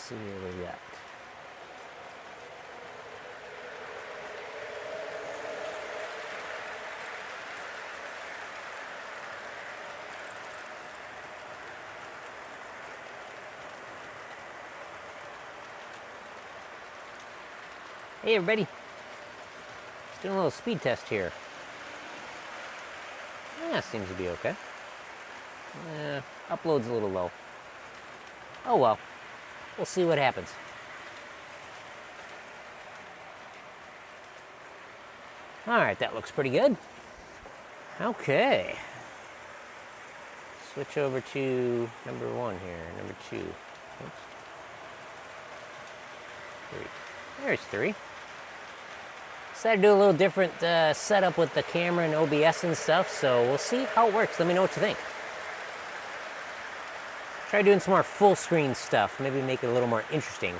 see what we got. Hey everybody, just doing a little speed test here. Yeah, seems to be okay. Upload's a little low. Oh well, we'll see what happens. Alright, that looks pretty good. Okay. Switch over to number 1 here, number 2. Oops. 3. There's 3. Decided to do a little different setup with the camera and OBS and stuff, so we'll see how it works. Let me know what you think. Try doing some more full screen stuff, maybe make it a little more interesting.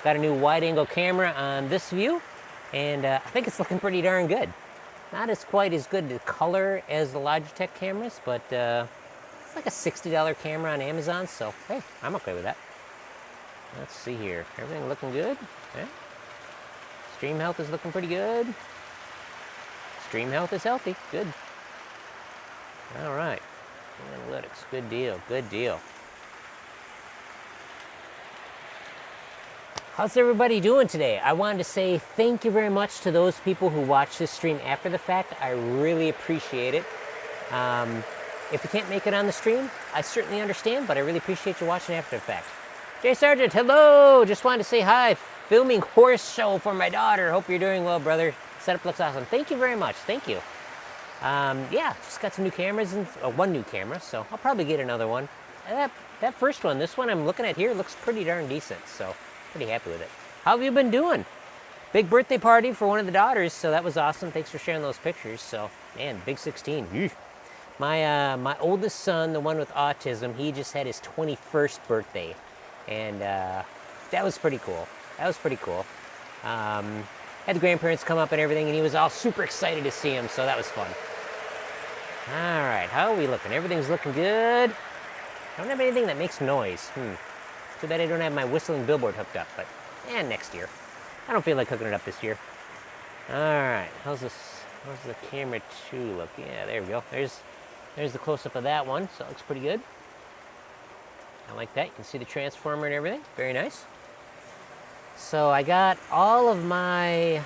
Got a new wide angle camera on this view, and I think it's looking pretty darn good. Not as quite as good to color as the Logitech cameras, but it's like a $60 camera on Amazon, so hey, I'm okay with that. Let's see here, everything looking good? Yeah. Stream health is looking pretty good. Stream health is healthy, good. All right, analytics, good deal, good deal. How's everybody doing today? I wanted to say thank you very much to those people who watch this stream after the fact. I really appreciate it. If you can't make it on the stream, I certainly understand, but I really appreciate you watching after the fact. Jay Sargent, hello! Just wanted to say hi. Filming horse show for my daughter. Hope you're doing well, brother. Setup looks awesome. Thank you very much. Thank you. Yeah, just got some new cameras, and one new camera, so I'll probably get another one. That first one, this one I'm looking at here, looks pretty darn decent, so pretty happy with it. How have you been doing? Big birthday party for one of the daughters, so that was awesome. Thanks for sharing those pictures. So, man, big 16. Eesh. My oldest son, the one with autism, he just had his 21st birthday, and that was pretty cool. That was pretty cool. Had the grandparents come up and everything, and he was all super excited to see him, so that was fun. All right, how are we looking? Everything's looking good. I don't have anything that makes noise. Too bad I don't have my whistling billboard hooked up, but next year. I don't feel like hooking it up this year. All right, how's the camera 2 look? Yeah, there we go. There's the close-up of that one, so it looks pretty good. I like that. You can see the transformer and everything. Very nice. So I got all of my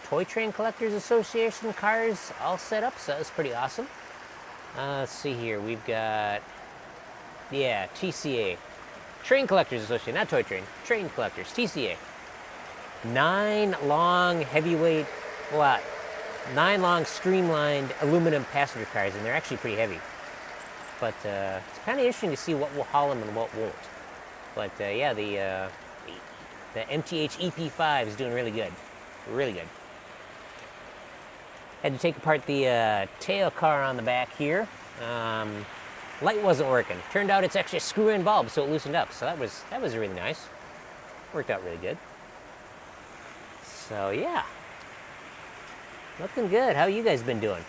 Toy Train Collectors Association cars all set up, so that was pretty awesome. Let's see here. We've got, yeah, TCA. Train Collectors Association, not Toy Train. Train Collectors, TCA. 9 long heavyweight, 9 long streamlined aluminum passenger cars, and they're actually pretty heavy. But it's kind of interesting to see what will haul them and what won't. But yeah, the MTH EP5 is doing really good. Really good. Had to take apart the tail car on the back here. Light wasn't working. Turned out it's actually a screw-in bulb, so it loosened up. So that was really nice. Worked out really good. So yeah. Looking good. How you guys been doing?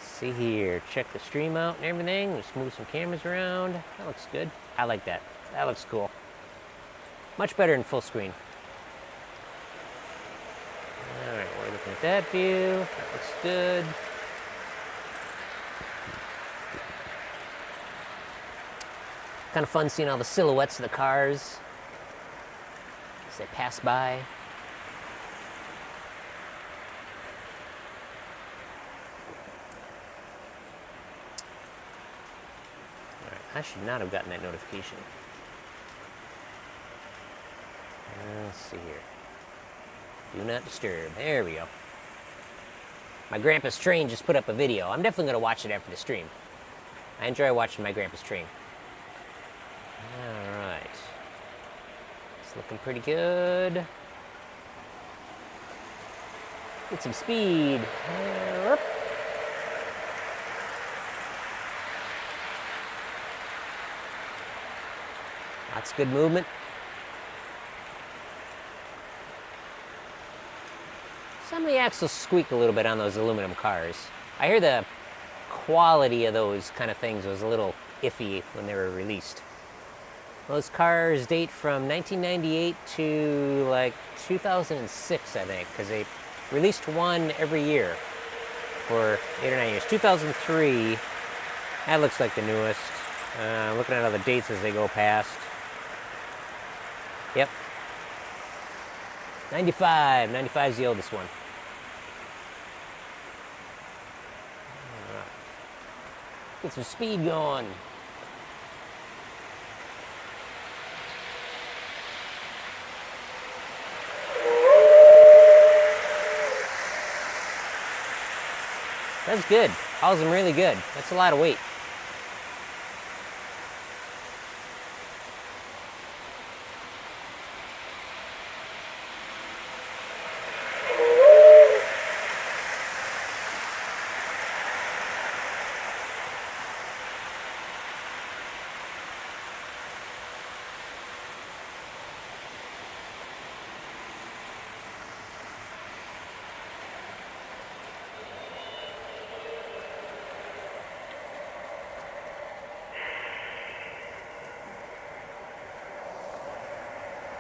See here. Check the stream out and everything. Just move some cameras around. That looks good. I like that. That looks cool. Much better in full screen. All right, we're looking at that view. That looks good. Kind of fun seeing all the silhouettes of the cars as they pass by. All right, I should not have gotten that notification. Let's see here. Do not disturb. There we go. My grandpa's train just put up a video. I'm definitely going to watch it after the stream. I enjoy watching my grandpa's train. All right. It's looking pretty good. Get some speed. Lots of good movement. Some of the axles squeak a little bit on those aluminum cars. I hear the quality of those kind of things was a little iffy when they were released. Those cars date from 1998 to like 2006, I think, because they released one every year for 8 or 9 years. 2003, that looks like the newest. Looking at all the dates as they go past. Yep. 95. 95 is the oldest one. Get some speed going. That's good. Hauls them really good. That's a lot of weight.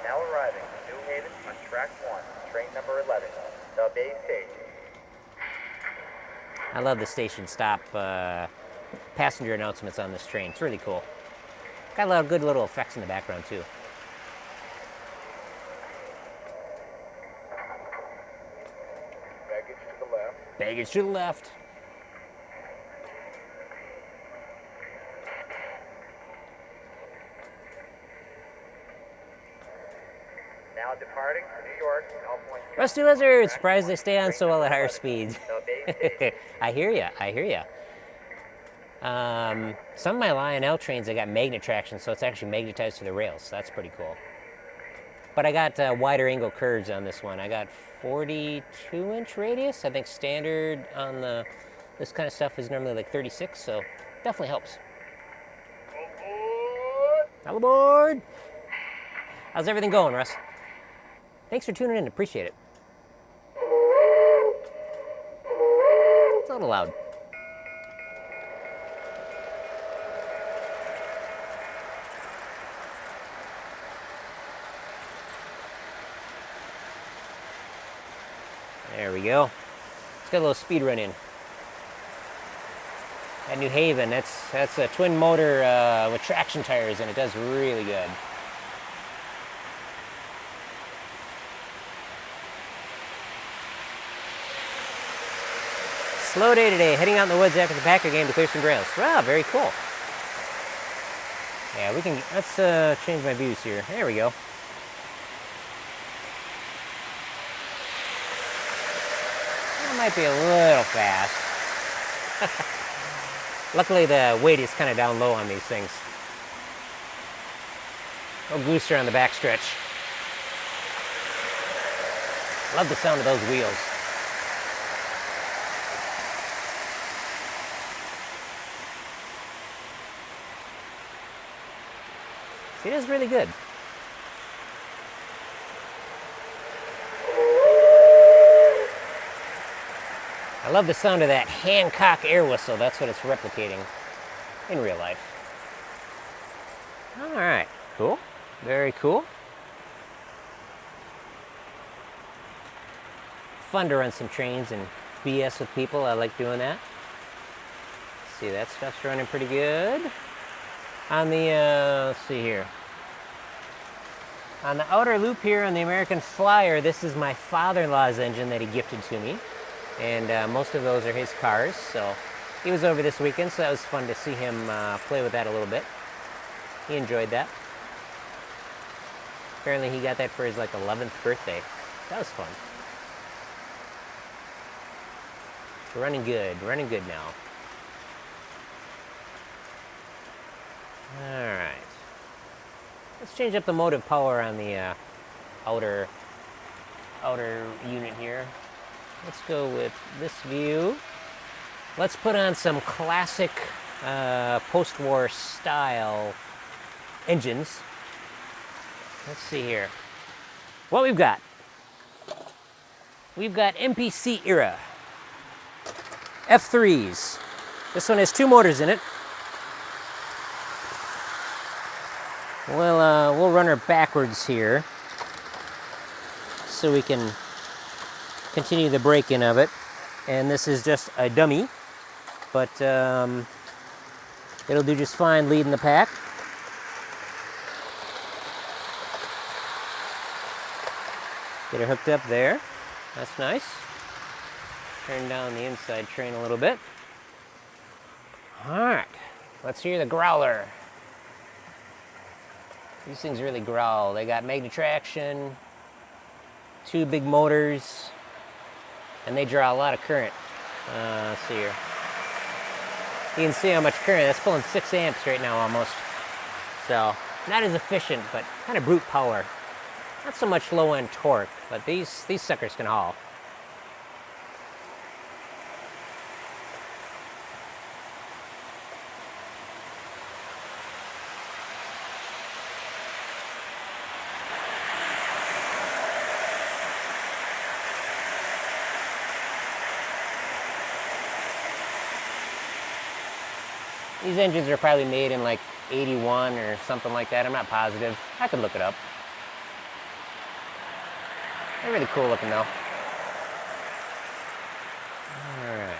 Now arriving in New Haven on track 1, train number 11, the Bay Station. I love the station stop passenger announcements on this train. It's really cool. Got a lot of good little effects in the background too. Baggage to the left. Baggage to the left. Now departing for New York, California. Rusty Lizard, surprised they stay on so well at higher speeds. The Bay Station. I hear ya, I hear ya. Some of my Lionel trains, they got magnet traction, so it's actually magnetized to the rails, so that's pretty cool. But I got wider angle curves on this one. I got 42-inch radius. I think standard on this kind of stuff is normally like 36, so definitely helps. All aboard! How's everything going, Russ? Thanks for tuning in, appreciate it. It's a little loud. There we go. It's got a little speed run in. At New Haven, that's a twin motor with traction tires, and it does really good. Slow day today, heading out in the woods after the Packer game to clear some trails. Wow, very cool. Yeah, we can, let's change my views here. There we go. That might be a little fast. Luckily the weight is kind of down low on these things. No gooster on the back stretch. Love the sound of those wheels. It is really good. I love the sound of that Hancock air whistle. That's what it's replicating in real life. All right, cool. Very cool. Fun to run some trains and BS with people. I like doing that. See, that stuff's running pretty good. On the, let's see here. On the outer loop here on the American Flyer, this is my father-in-law's engine that he gifted to me. And most of those are his cars, so he was over this weekend, so that was fun to see him play with that a little bit. He enjoyed that. Apparently he got that for his like 11th birthday. That was fun. Running good now. All right. Let's change up the motive power on the outer unit here. Let's go with this view. Let's put on some classic post-war style engines. Let's see here. What we've got. We've got MPC era F3s. This one has 2 motors in it. We'll run her backwards here so we can continue the break-in of it. And this is just a dummy, but it'll do just fine leading the pack. Get her hooked up there. That's nice. Turn down the inside train a little bit. All right, let's hear the growler. These things really growl. They got magnet traction, 2 big motors, and they draw a lot of current. Let's see here. You can see how much current. That's pulling 6 amps right now almost. So, not as efficient, but kind of brute power. Not so much low-end torque, but these suckers can haul. These engines are probably made in like 81 or something like that. I'm not positive. I could look it up. They're really cool looking though. All right.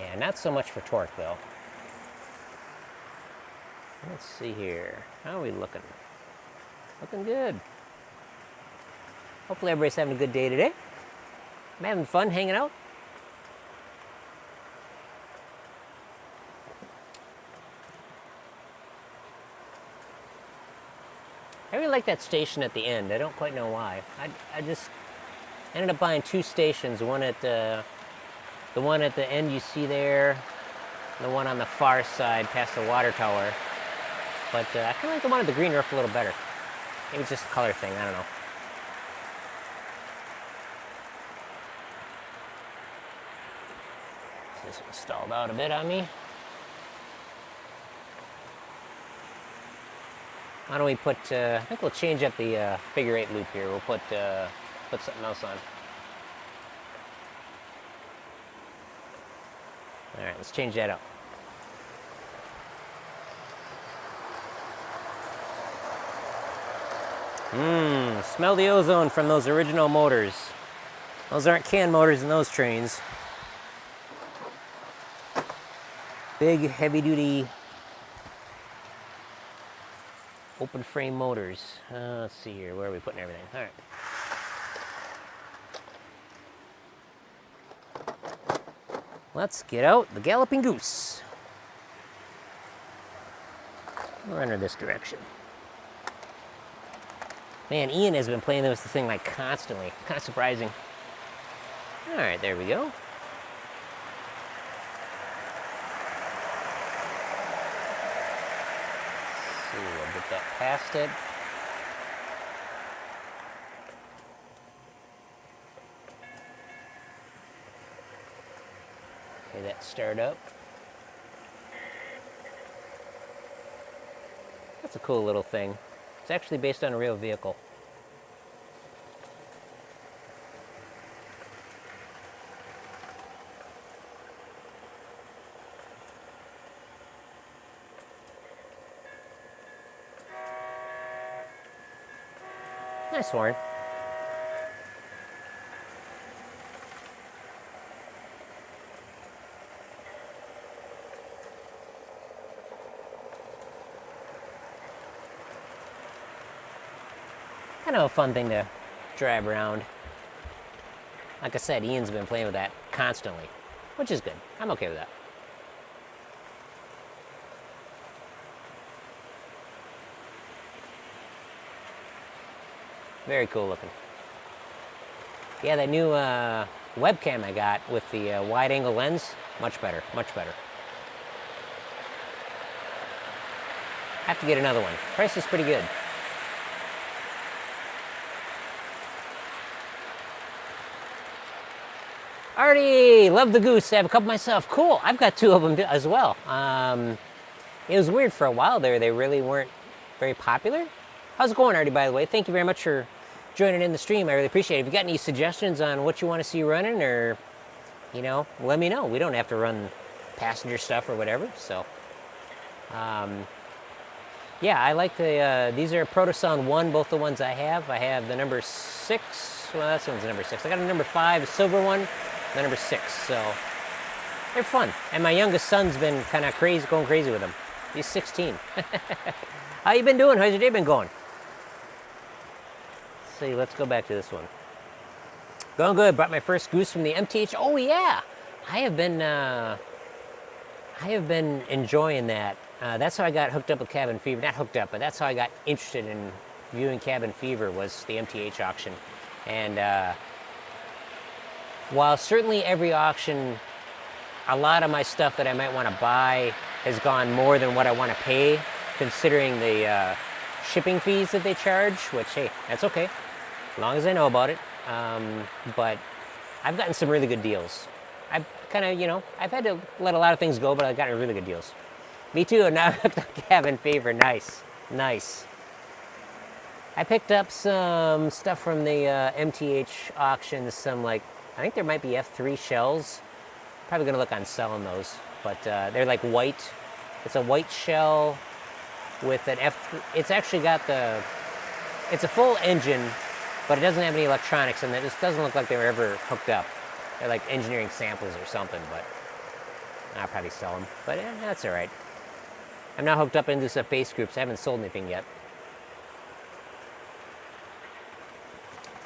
Yeah, not so much for torque though. Let's see here. How are we looking? Looking good. Hopefully everybody's having a good day today. I'm having fun hanging out. I really like that station at the end. I don't quite know why. I just ended up buying 2 stations. The one at the end you see there, and the one on the far side past the water tower. But I kind of like the one at the green roof a little better. Maybe it's just a color thing. I don't know. This one stalled out a bit on me. Why don't we put, I think we'll change up the figure 8 loop here. We'll put something else on. All right, let's change that up. Smell the ozone from those original motors. Those aren't can motors in those trains. Big, heavy-duty open frame motors. Let's see here, where are we putting everything? All right. Let's get out the Galloping Goose. We'll run her this direction. Man, Ian has been playing with this thing like constantly. Kind of surprising. All right, there we go. We'll get that past it. Okay, that start up. That's a cool little thing. It's actually based on a real vehicle. Nice horn. Kind of a fun thing to drive around. Like I said, Ian's been playing with that constantly, which is good. I'm okay with that. Very cool looking. Yeah, that new webcam I got with the wide angle lens, much better, much better. Have to get another one. Price is pretty good. Already love the Goose. I have a couple myself. Cool. I've got 2 of them as well. It was weird for a while there. They really weren't very popular. How's it going, Artie, by the way? Thank you very much for joining in the stream. I really appreciate it. If you got any suggestions on what you want to see running or you know, let me know. We don't have to run passenger stuff or whatever. So, yeah, I like the, these are Protosound 1, both the ones I have. I have the number 6, well, that's one's the number 6. I got a number 5, a silver one, the number 6, so they're fun. And my youngest son's been kind of crazy, going crazy with them. He's 16. How you been doing? How's your day been going? Let's see, let's go back to this one. Going good. Brought my first goose from the MTH. Oh yeah, I have been enjoying that. That's how I got hooked up with Cabin Fever. Not hooked up, but that's how I got interested in viewing Cabin Fever, was the MTH auction. And while certainly every auction, a lot of my stuff that I might want to buy has gone more than what I want to pay, considering the shipping fees that they charge, which, hey, that's okay, as long as I know about it. But I've gotten some really good deals. I've kind of, you know, I've had to let a lot of things go, but I've gotten really good deals. Me too, and now I'm hooked up Cabin Fever. Nice, nice. I picked up some stuff from the MTH auctions, some like, I think there might be F3 shells. Probably gonna look on selling those, but they're like white. It's a white shell with an F3, it's actually got the, it's a full engine, but it doesn't have any electronics, and it just doesn't look like they were ever hooked up. They're like engineering samples or something, but I'll probably sell them, but that's all right. I'm not hooked up into some face groups. I haven't sold anything yet.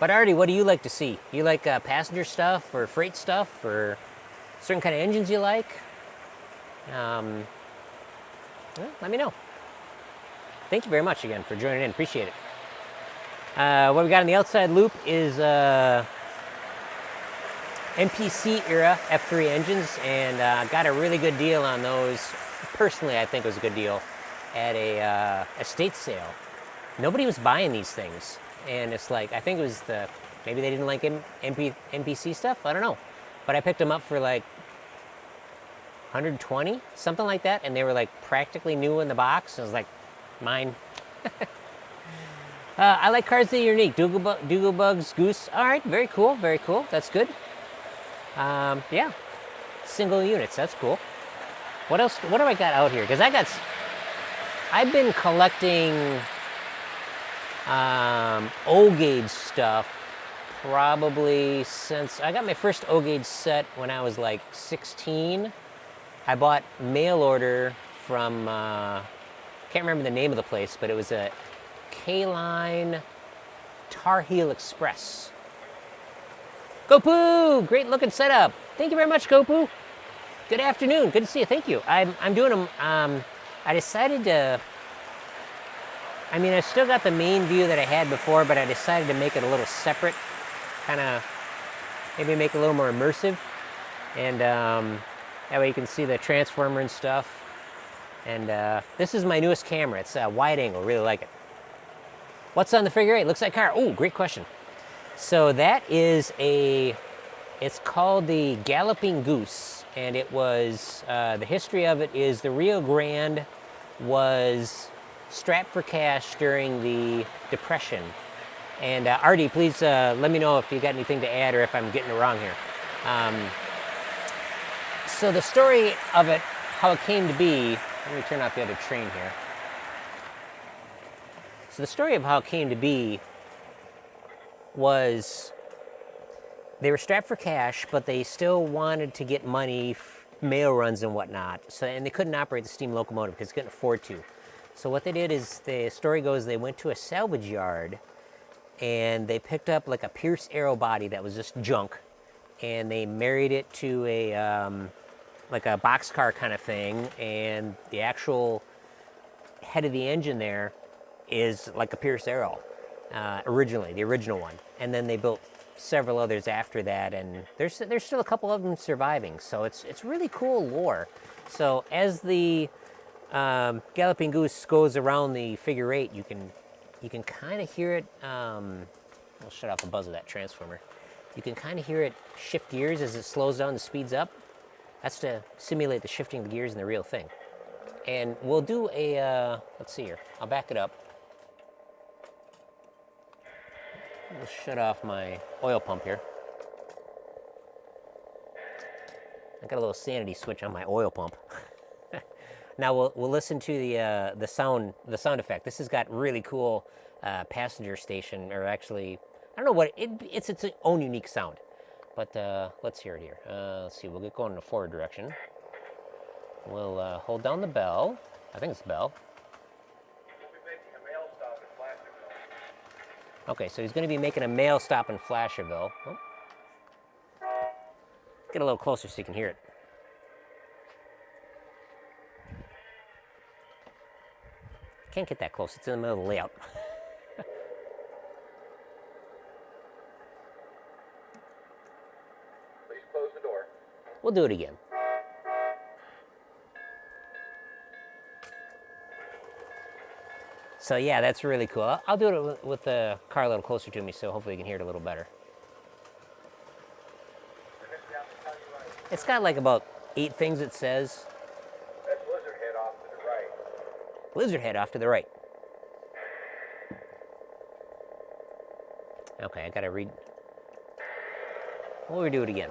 But Artie, what do you like to see? You like passenger stuff or freight stuff or certain kind of engines you like? Well, let me know. Thank you very much again for joining in. Appreciate it. What we got on the outside loop is MPC era F3 engines, and got a really good deal on those. Personally, I think it was a good deal at a estate sale. Nobody was buying these things, and it's like, I think it was the, maybe they didn't like MPC stuff, I don't know. But I picked them up for like 120, something like that, and they were like practically new in the box. I was like, mine. I like cars that are unique. Dougal Bugs, Goose. All right, very cool, very cool. That's good. Yeah, single units. That's cool. What else? What do I got out here? Because I've been collecting O-gauge stuff probably since I got my first O-gauge set when I was like 16. I bought mail order from can't remember the name of the place, but it was a K-Line Tar Heel Express. Gopu, great looking setup. Thank you very much, Gopu. Good afternoon. Good to see you. Thank you. I'm doing them. I decided to. I mean, I still got the main view that I had before, but I decided to make it a little separate, kind of maybe make it a little more immersive, and that way you can see the transformer and stuff. And this is my newest camera. It's a wide angle. Really like it. What's on the figure 8? Looks like car. Oh, great question. So that is it's called the Galloping Goose, and it was, the history of it is the Rio Grande was strapped for cash during the Depression. And Artie, please let me know if you got anything to add or if I'm getting it wrong here. So the story of it, how it came to be, let me turn off the other train here. So the story of how it came to be was they were strapped for cash, but they still wanted to get money, mail runs and whatnot. So, and they couldn't operate the steam locomotive because they couldn't afford to. So what they did is, the story goes, they went to a salvage yard and they picked up like a Pierce Arrow body that was just junk, and they married it to a like a boxcar kind of thing, and the actual head of the engine there is like a Pierce Arrow, originally, the original one. And then they built several others after that, and there's still a couple of them surviving. So it's really cool lore. So as the Galloping Goose goes around the figure 8, you can kind of hear it. I'll shut off the buzz of that transformer. You can kind of hear it shift gears as it slows down and speeds up. That's to simulate the shifting of the gears in the real thing. And we'll do a let's see here. I'll back it up. We'll shut off my oil pump here. I got a little sanity switch on my oil pump. Now we'll listen to the sound effect. This has got really cool passenger station, or actually, I don't know what it's its own unique sound. But let's hear it here. Let's see. We'll get going in the forward direction. We'll hold down the bell. I think it's the bell. We'll be making a mail stop at Flasherville. Okay, so he's going to be making a mail stop in Flasherville. Oh. Get a little closer so you can hear it. Can't get that close. It's in the middle of the layout. Please close the door. We'll do it again. So yeah, that's really cool. I'll do it with the car a little closer to me, so hopefully you can hear it a little better. It's got like about 8 things it says. That's Lizard Head off to the right. Lizard Head off to the right. Okay, I gotta read. We'll redo it again.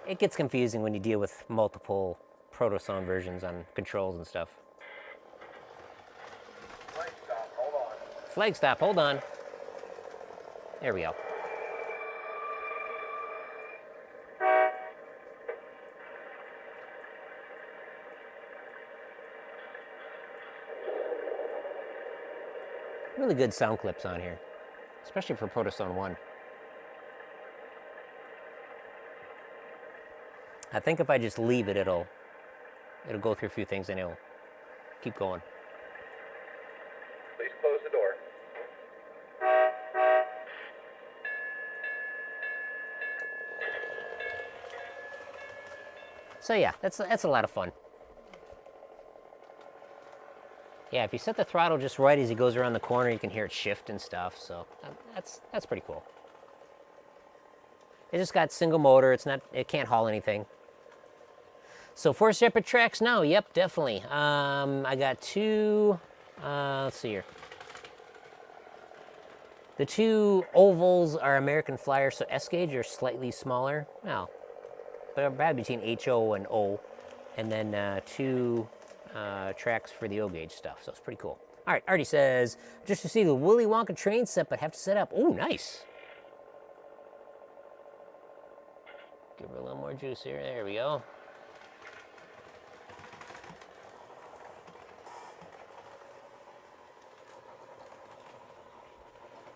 It gets confusing when you deal with multiple proto-sound versions on controls and stuff. Flag stop, hold on. Flag stop, hold on. There we go. Really good sound clips on here, especially for Protosound 1. I think if I just leave it, it'll go through a few things and it'll keep going. Please close the door. So yeah, that's a lot of fun. Yeah, if you set the throttle just right as he goes around the corner, you can hear it shift and stuff. So that's pretty cool. It just got single motor. It can't haul anything. So 4 separate tracks now. Yep, definitely. I got 2. Let's see here. The 2 ovals are American Flyer, so S gauge are slightly smaller. Well, they're about between HO and O, and then 2 tracks for the O gauge stuff. So it's pretty cool. All right, Artie says, just received the Willy Wonka train set, but have to set up. Oh, nice. Give her a little more juice here. There we go.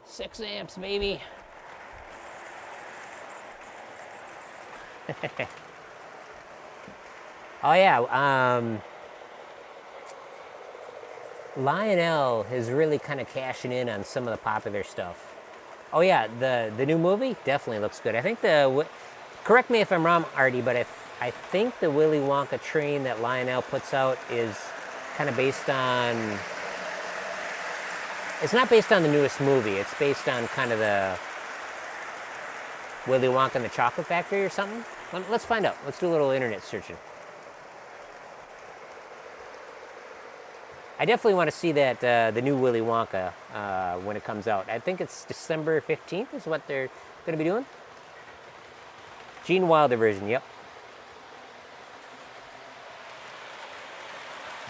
Six amps, baby. Oh yeah, Lionel is really kind of cashing in on some of the popular stuff. Oh yeah, the new movie definitely looks good. I think correct me if I'm wrong, Artie, but I think the Willy Wonka train that Lionel puts out is kind of based on. It's not based on the newest movie. It's based on kind of the Willy Wonka and the Chocolate Factory or something. Let's find out. Let's do a little internet searching. I definitely want to see that the new Willy Wonka when it comes out. I think it's December 15th is what they're going to be doing. Gene Wilder version, yep.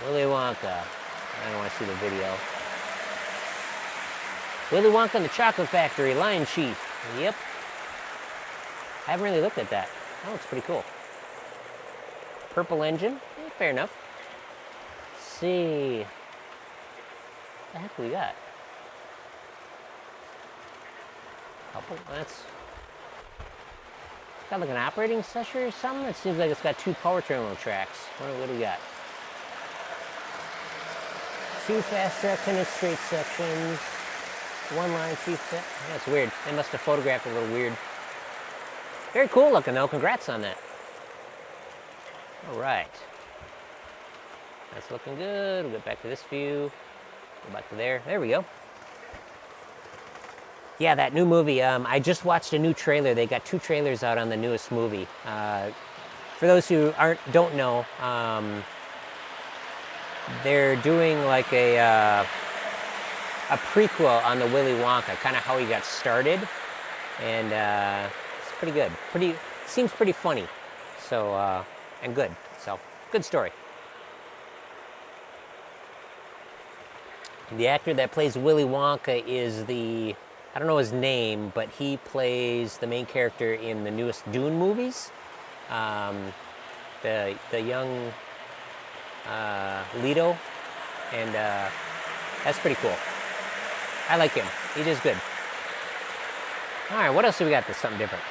Willy Wonka. I don't want to see the video. Willy Wonka and the Chocolate Factory, Lion Chief. Yep. I haven't really looked at that. Oh, it's pretty cool. Purple engine. Fair enough. Let's see. What the heck we got? Couple. That's got like an operating session or something. It seems like it's got 2 power terminal tracks. What do we got? 2 fast track, 10 straight sections. 1 line, 2 set. That's weird. They must have photographed it a little weird. Very cool looking though. Congrats on that. All right. That's looking good. We'll get back to this view. Go back to there. There we go. Yeah, that new movie. I just watched a new trailer. They got 2 trailers out on the newest movie. For those who don't know, they're doing like a prequel on the Willy Wonka, kind of how he got started. and it's pretty good. Seems pretty funny, so and good. So good story. The actor that plays Willy Wonka is I don't know his name, but he plays the main character in the newest Dune movies. The young Leto, and that's pretty cool. I like him. He does good. All right, what else do we got that's something different?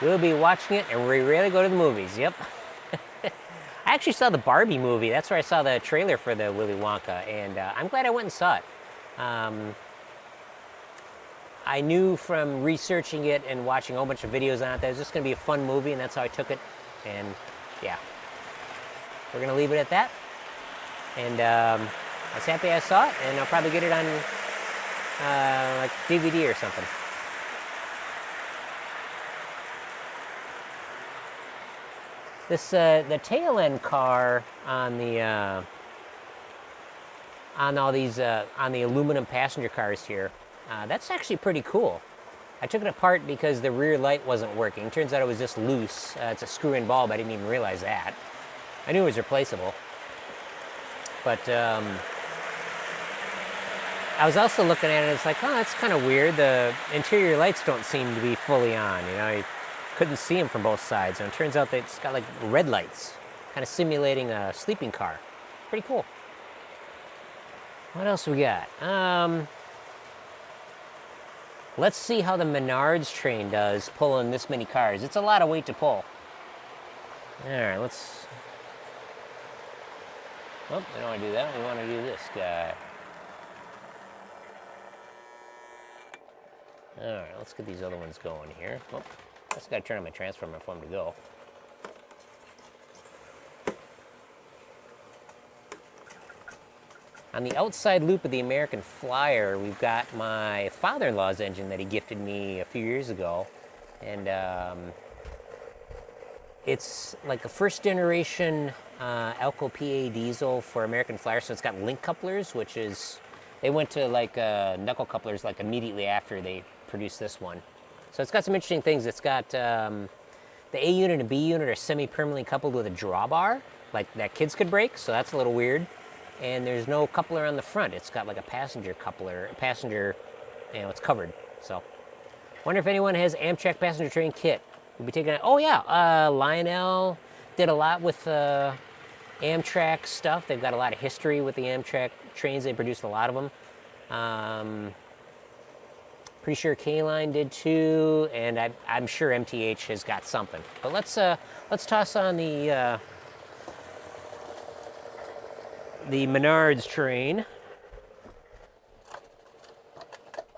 We'll be watching it, and we rarely go to the movies. Yep. I actually saw the Barbie movie. That's where I saw the trailer for the Willy Wonka, and I'm glad I went and saw it. I knew from researching it and watching a whole bunch of videos on it that it was just going to be a fun movie, and that's how I took it. And yeah, we're going to leave it at that. And I was happy I saw it, and I'll probably get it on like DVD or something. This the tail end car on the on the aluminum passenger cars here, that's actually pretty cool. I took it apart because the rear light wasn't working. Turns out it was just loose. It's a screw-in bulb. I didn't even realize that. I knew it was replaceable. But I was also looking at it, it's like, oh, that's kind of weird. The interior lights don't seem to be fully on, you know. Couldn't see them from both sides, and it turns out that it's got like red lights, kind of simulating a sleeping car. Pretty cool. What else we got? Let's see how the Menards train does pulling this many cars. It's a lot of weight to pull. All right, let's... Oh, we don't want to do that. We want to do this guy. All right, let's get these other ones going here. Oh. I just got to turn on my transformer for them to go. On the outside loop of the American Flyer, we've got my father-in-law's engine that he gifted me a few years ago. And it's like a first-generation Alco PA diesel for American Flyer, so it's got link couplers, which is... They went to like knuckle couplers like immediately after they produced this one. So it's got some interesting things. It's got the A unit and B unit are semi-permanently coupled with a drawbar, like that kids could break, so that's a little weird. And there's no coupler on the front. It's got like a passenger coupler, it's covered. So, wonder if anyone has Amtrak passenger train kit. We'll be taking it. Oh yeah, Lionel did a lot with Amtrak stuff. They've got a lot of history with the Amtrak trains. They produced a lot of them. Pretty sure K-Line did too, and I'm sure MTH has got something. But let's toss on the Menards train,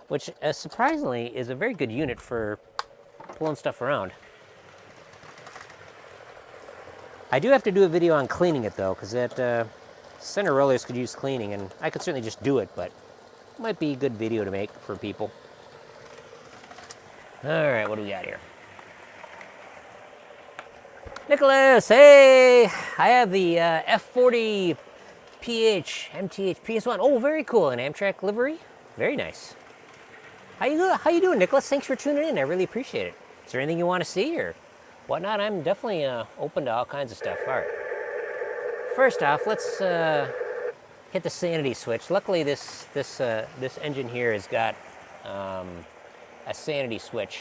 which surprisingly is a very good unit for pulling stuff around. I do have to do a video on cleaning it though, because that center rollers could use cleaning, and I could certainly just do it, but it might be a good video to make for people. All right, what do we got here? Nicholas, hey! I have the F40 PH MTH PS1. Oh, very cool, an Amtrak livery. Very nice. How you doing, Nicholas? Thanks for tuning in. I really appreciate it. Is there anything you want to see or whatnot? I'm definitely open to all kinds of stuff. All right. First off, let's hit the sanity switch. Luckily, this engine here has got a sanity switch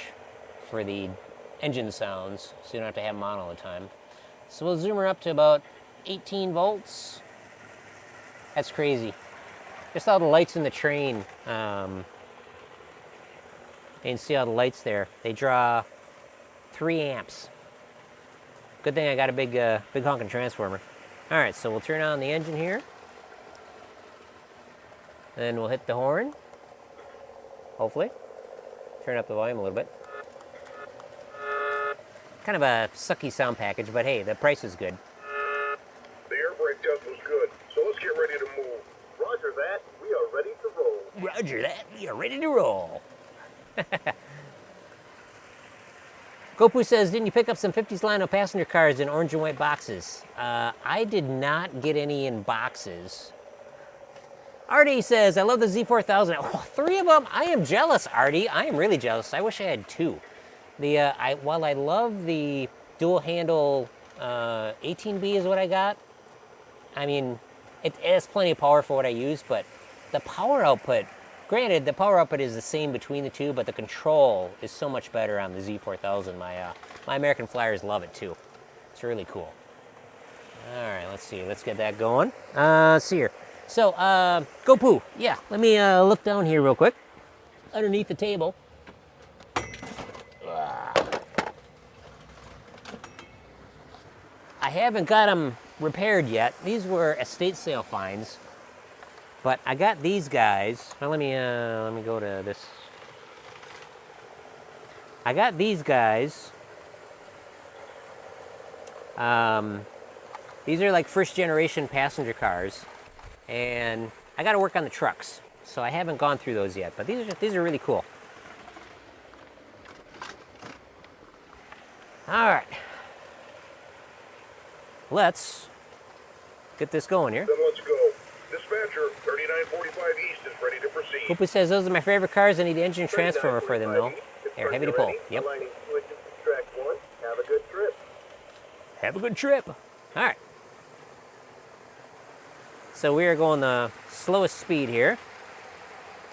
for the engine sounds, so you don't have to have them on all the time. So we'll zoom her up to about 18 volts. That's crazy. Just all the lights in the train. You can see all the lights there. They draw 3 amps. Good thing I got a big honking transformer. All right, so we'll turn on the engine here. Then we'll hit the horn, hopefully. Turn up the volume a little bit. Kind of a sucky sound package, but hey, the price is good. The air brake test was good, so let's get ready to move. Roger that, we are ready to roll. Roger that, we are ready to roll. Gopu says, didn't you pick up some 50s Lionel passenger cars in orange and white boxes? I did not get any in boxes. Artie says, I love the Z4000. Oh, 3 of them? I am jealous, Artie. I am really jealous. I wish I had 2. While I love the dual handle 18B is what I got, I mean, it has plenty of power for what I use, but the power output, granted, the power output is the same between the two, but the control is so much better on the Z4000. My American Flyers love it too. It's really cool. All right, let's see. Let's get that going. Let's see here. So, go poo. Yeah, let me look down here real quick. Underneath the table. I haven't got them repaired yet. These were estate sale finds. But I got these guys. Well, let me go to this. I got these guys. These are like first generation passenger cars, and I got to work on the trucks, so I haven't gone through those yet. But these are really cool. All right, let's get this going here. Then let's go. Dispatcher, 3945 East is ready to proceed. Hoopa says those are my favorite cars. I need engine transformer for them though. Here, heavy to pull. Yep. Aligning switches to track 1. Have a good trip. Have a good trip. All right. So we are going the slowest speed here.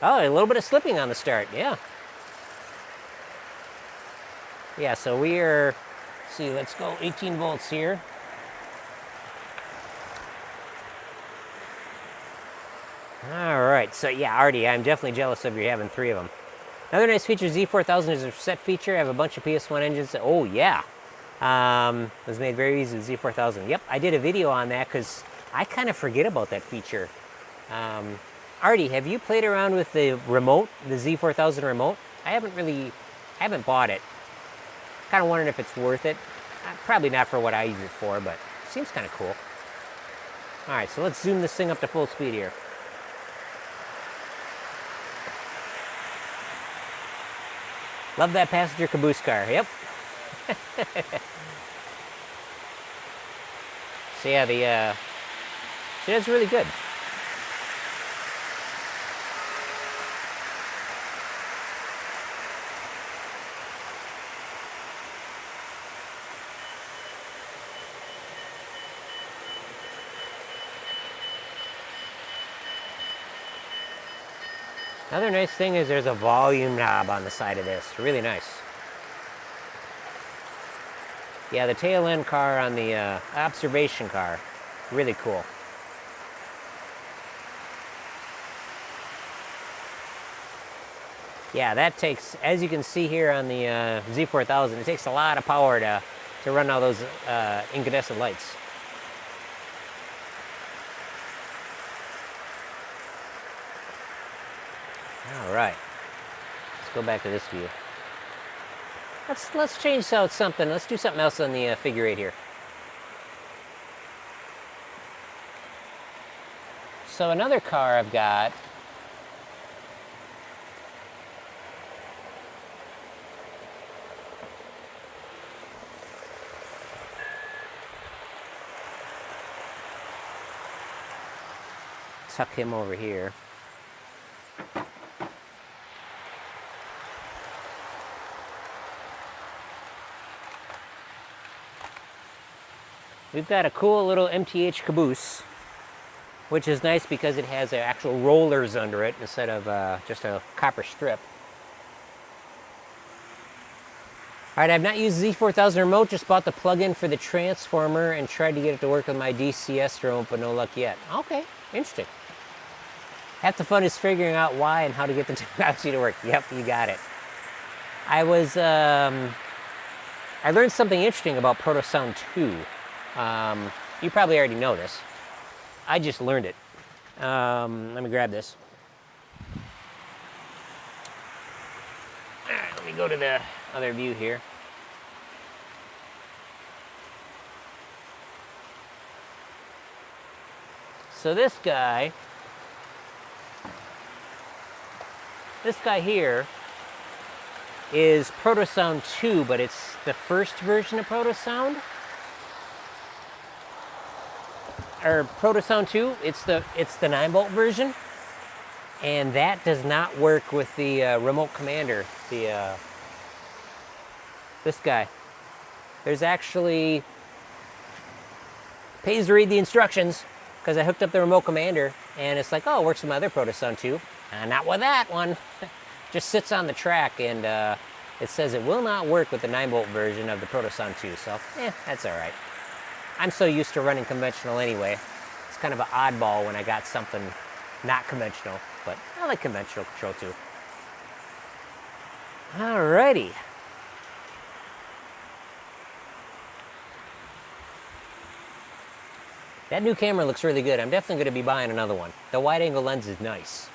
Oh, a little bit of slipping on the start. Yeah. Yeah, so we are, let's see, let's go 18 volts here. All right, so yeah, Artie, I'm definitely jealous of you having 3 of them. Another nice feature, Z4000 is a set feature. I have a bunch of PS1 engines. Oh, yeah. It was made very easy with Z4000. Yep, I did a video on that because I kind of forget about that feature. Artie, have you played around with the remote, the Z4000 remote? I haven't bought it. Kind of wondering if it's worth it. Probably not for what I use it for, but it seems kind of cool. All right, so let's zoom this thing up to full speed here. Love that passenger caboose car, yep. So yeah, so that's really good. Another nice thing is there's a volume knob on the side of this. Really nice. Yeah, the tail end car on the observation car, really cool. Yeah, that takes, as you can see here on the Z4000, it takes a lot of power to run all those incandescent lights. All right, let's go back to this view. Let's change out something. Let's do something else on the figure 8 here. So another car I've got. Tuck him over here. We've got a cool little MTH caboose, which is nice because it has actual rollers under it instead of just a copper strip. All right, I've not used the Z4000 remote, just bought the plug-in for the transformer and tried to get it to work with my DCS remote, but no luck yet. Okay, interesting. Half the fun is figuring out why and how to get the technology to work. Yep, you got it. I learned something interesting about Protosound 2. You probably already know this. I just learned it. Let me grab this. All right, let me go to the other view here. So this guy here is Protosound 2, but it's the first version of Protosound. Or Protosound 2, it's the 9-volt version. And that does not work with the remote commander, this guy. There's actually, pays to read the instructions, because I hooked up the remote commander, and it's like, oh, it works with my other Protosun too. Not with that one. Just sits on the track, and it says it will not work with the 9-volt version of the Protosun 2, so that's all right. I'm so used to running conventional anyway. It's kind of an oddball when I got something not conventional, but I like conventional control too. Alrighty. That new camera looks really good. I'm definitely going to be buying another one. The wide angle lens is nice.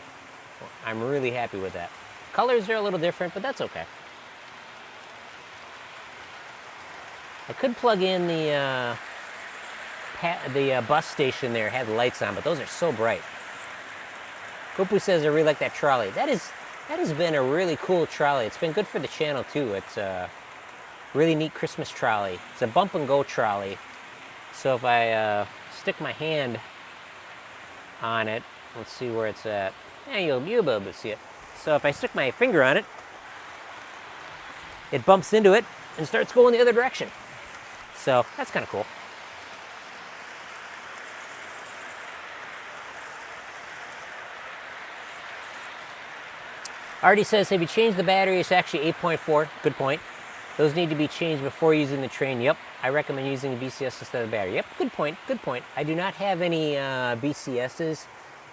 I'm really happy with that. Colors are a little different, but that's okay. I could plug in the bus station there, had the lights on, but those are so bright. Gopu says I really like that trolley. That has been a really cool trolley. It's been good for the channel too. It's a really neat Christmas trolley. It's a bump and go trolley. So if I stick my hand on it, let's see where it's at. Yeah, you'll be able to see it. So if I stick my finger on it, it bumps into it and starts going the other direction. So that's kind of cool. Artie says, have you changed the battery? It's actually 8.4. Good point. Those need to be changed before using the train. Yep. I recommend using the BCS instead of the battery. Yep. Good point. Good point. I do not have any BCSs.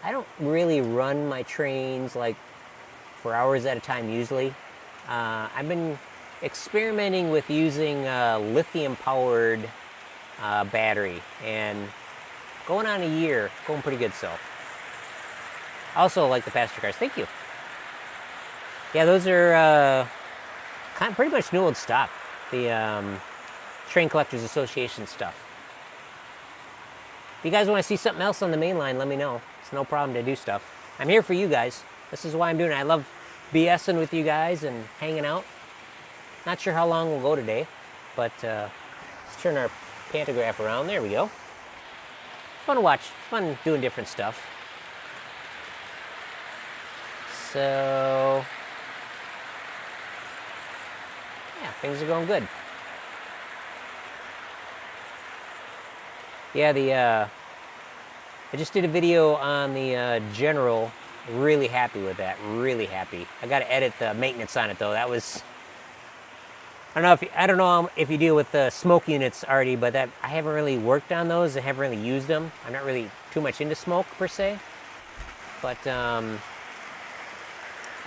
I don't really run my trains like for hours at a time usually. I've been experimenting with using lithium-powered battery, and going on a year, going pretty good. So, also like the passenger cars. Thank you. Yeah, those are pretty much new old stock. The Train Collectors Association stuff. If you guys want to see something else on the main line, let me know. It's no problem to do stuff. I'm here for you guys. This is why I'm doing it. I love BSing with you guys and hanging out. Not sure how long we'll go today, but let's turn our pantograph around. There we go. Fun to watch. Fun doing different stuff. So, yeah, things are going good. Yeah, I just did a video on the General. Really happy with that. Really happy. I got to edit the maintenance on it though. That was, I don't know if you deal with the smoke units already, but I haven't really worked on those. I haven't really used them. I'm not really too much into smoke per se, but I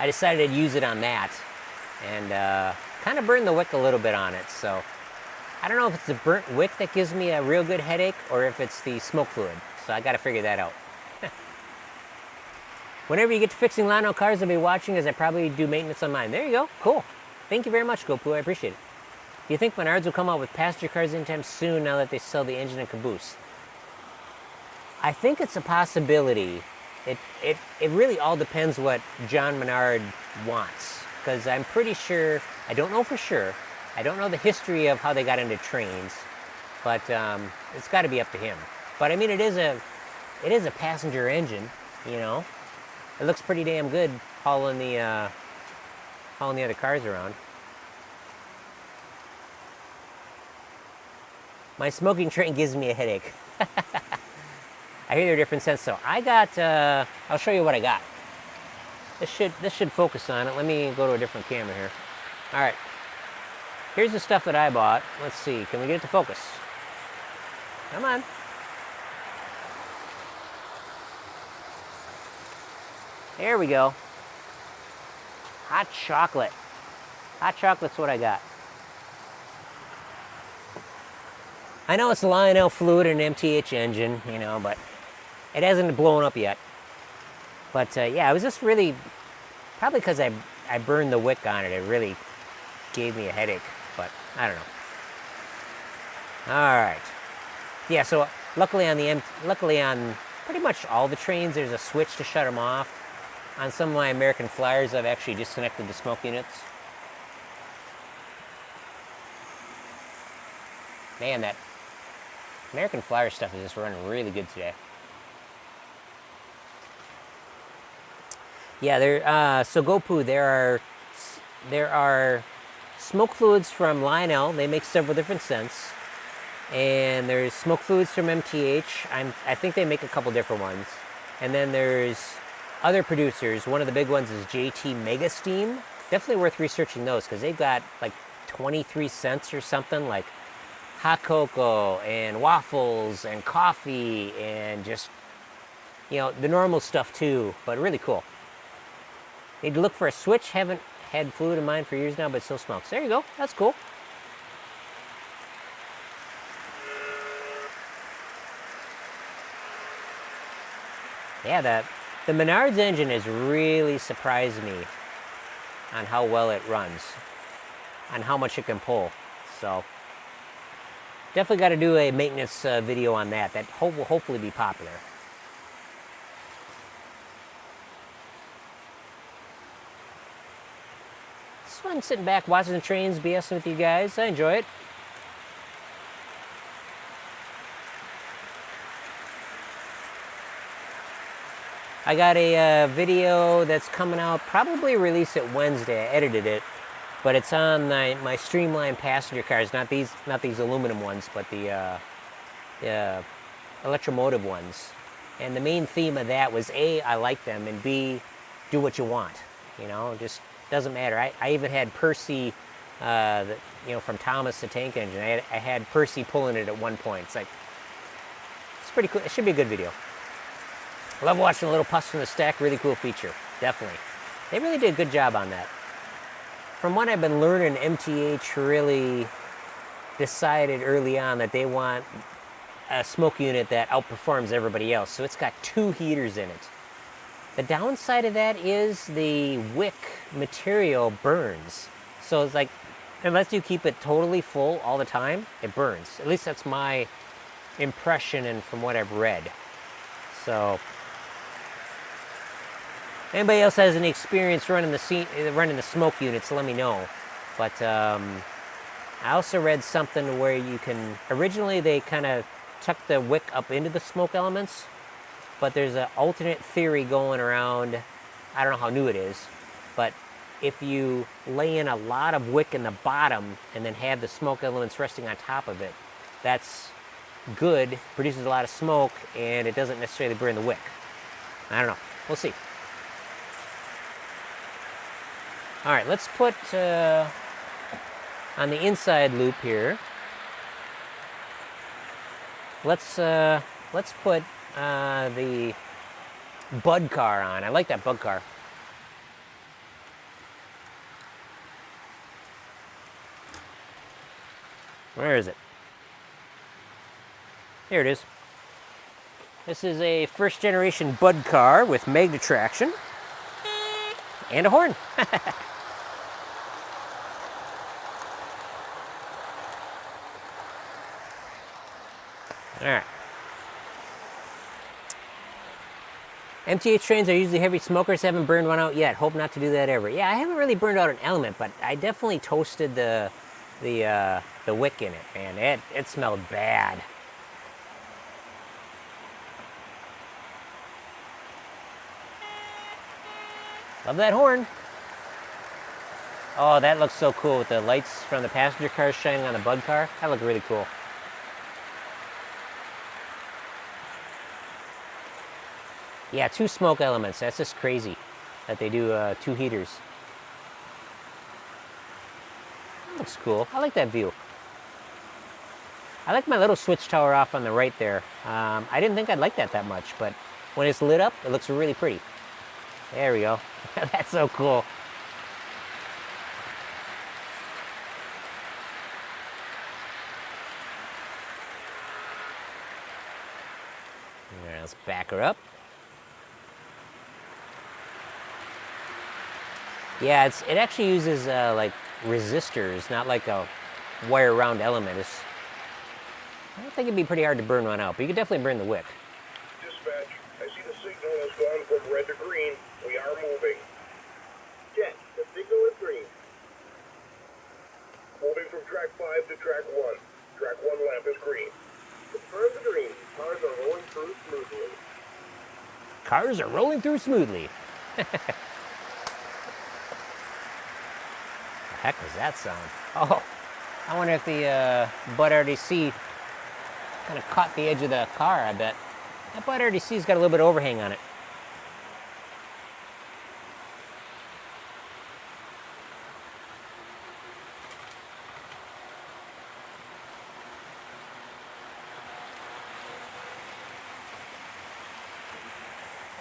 decided to use it on that, and kind of burn the wick a little bit on it. So I don't know if it's the burnt wick that gives me a real good headache or if it's the smoke fluid. So I got to figure that out. Whenever you get to fixing Lano cars, I'll be watching as I probably do maintenance on mine. There you go. Cool. Thank you very much, Gopu. I appreciate it. Do you think Menards will come out with passenger cars anytime soon now that they sell the engine and caboose? I think it's a possibility. It really all depends what John Menard wants. Because I'm pretty sure, I don't know for sure, I don't know the history of how they got into trains, but it's got to be up to him. But I mean, it is a passenger engine, you know. It looks pretty damn good hauling the other cars around. My smoking train gives me a headache. I hear there are different scents. So I got. I'll show you what I got. This should focus on it. Let me go to a different camera here. All right. Here's the stuff that I bought. Let's see. Can we get it to focus? Come on. There we go. Hot chocolate. Hot chocolate's what I got. I know it's a Lionel fluid and an MTH engine, you know, but it hasn't blown up yet. But yeah, it was just really, probably because I burned the wick on it. It really gave me a headache, but I don't know. All right. Yeah, so luckily on pretty much all the trains, there's a switch to shut them off. On some of my American Flyers, I've actually disconnected the smoke units. Man, that American Flyer stuff is just running really good today. Yeah, so GoPoo, there are smoke fluids from Lionel. They make several different scents. And there's smoke fluids from MTH. I think they make a couple different ones. And then there's other producers. One of the big ones is JT Mega Steam. Definitely worth researching those because they've got like 23 cents or something, like hot cocoa and waffles and coffee and just, the normal stuff too, but really cool. Need to look for a switch. Haven't had fluid in mine for years now, but it still smokes. There you go. That's cool. Yeah, the Menards engine has really surprised me on how well it runs, on how much it can pull. So definitely got to do a maintenance video on that. That will hopefully be popular. It's fun sitting back watching the trains, BSing with you guys. I enjoy it. I got a video that's coming out, probably release it Wednesday. I edited it, but it's on my Streamline passenger cars, not these aluminum ones, but the electromotive ones. And the main theme of that was A, I like them, and B, do what you want. Just doesn't matter. I even had Percy, from Thomas the Tank Engine. I had Percy pulling it at one point. It's pretty cool. It should be a good video. Love watching a little pus from the stack. Really cool feature. Definitely. They really did a good job on that. From what I've been learning, MTH really decided early on that they want a smoke unit that outperforms everybody else. So it's got 2 heaters in it. The downside of that is the wick material burns. So it's unless you keep it totally full all the time, it burns. At least that's my impression and from what I've read. So anybody else has any experience running the smoke units, let me know. But I also read something where you can, originally they kind of tuck the wick up into the smoke elements, but there's an alternate theory going around. I don't know how new it is, but if you lay in a lot of wick in the bottom and then have the smoke elements resting on top of it, that's good, produces a lot of smoke, and it doesn't necessarily burn the wick. I don't know. We'll see. All right, let's put on the inside loop here. Let's put the Bud car on. I like that Bud car. Where is it? Here it is. This is a first generation Bud car with magnet traction and a horn. All right. MTH trains are usually heavy smokers. Haven't burned one out yet. Hope not to do that ever. Yeah, I haven't really burned out an element, but I definitely toasted the wick in it, man. It smelled bad. Love that horn. Oh, that looks so cool with the lights from the passenger cars shining on the Bud car. That looked really cool. Yeah, 2 smoke elements. That's just crazy that they do 2 heaters. That looks cool. I like that view. I like my little switch tower off on the right there. I didn't think I'd like that much, but when it's lit up, it looks really pretty. There we go. That's so cool. All right, let's back her up. Yeah, it actually uses like resistors, not like a wire round element. I think it'd be pretty hard to burn one out, but you could definitely burn the wick. Dispatch, I see the signal has gone from red to green. We are moving. Jet, the signal is green. Moving from track 5 to track 1. Track 1 lamp is green. Confirm the green. Cars are rolling through smoothly. Cars are rolling through smoothly. heck was that sound? Oh, I wonder if the butt RDC kind of caught the edge of the car, I bet. That butt RDC's got a little bit of overhang on it.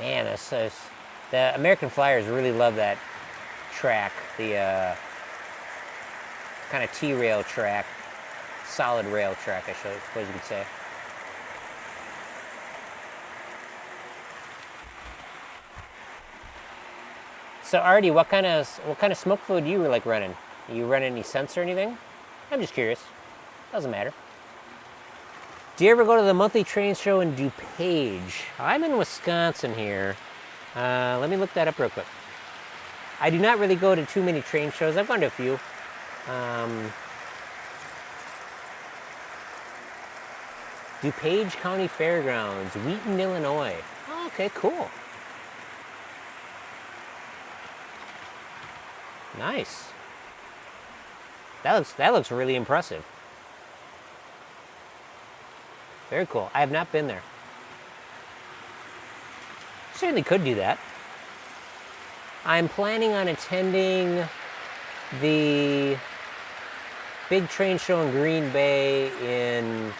Man, the American Flyers really love that track, the kind of T-rail track, solid rail track, I suppose you could say. So Artie, what kind of smoke fluid do you like running? Are you running any scents or anything? I'm just curious. Doesn't matter. Do you ever go to the monthly train show in DuPage? I'm in Wisconsin here. Let me look that up real quick. I do not really go to too many train shows. I've gone to a few. DuPage County Fairgrounds, Wheaton, Illinois. Oh, okay, cool. Nice. That looks really impressive. Very cool. I have not been there. Certainly could do that. I'm planning on attending the big train show in Green Bay in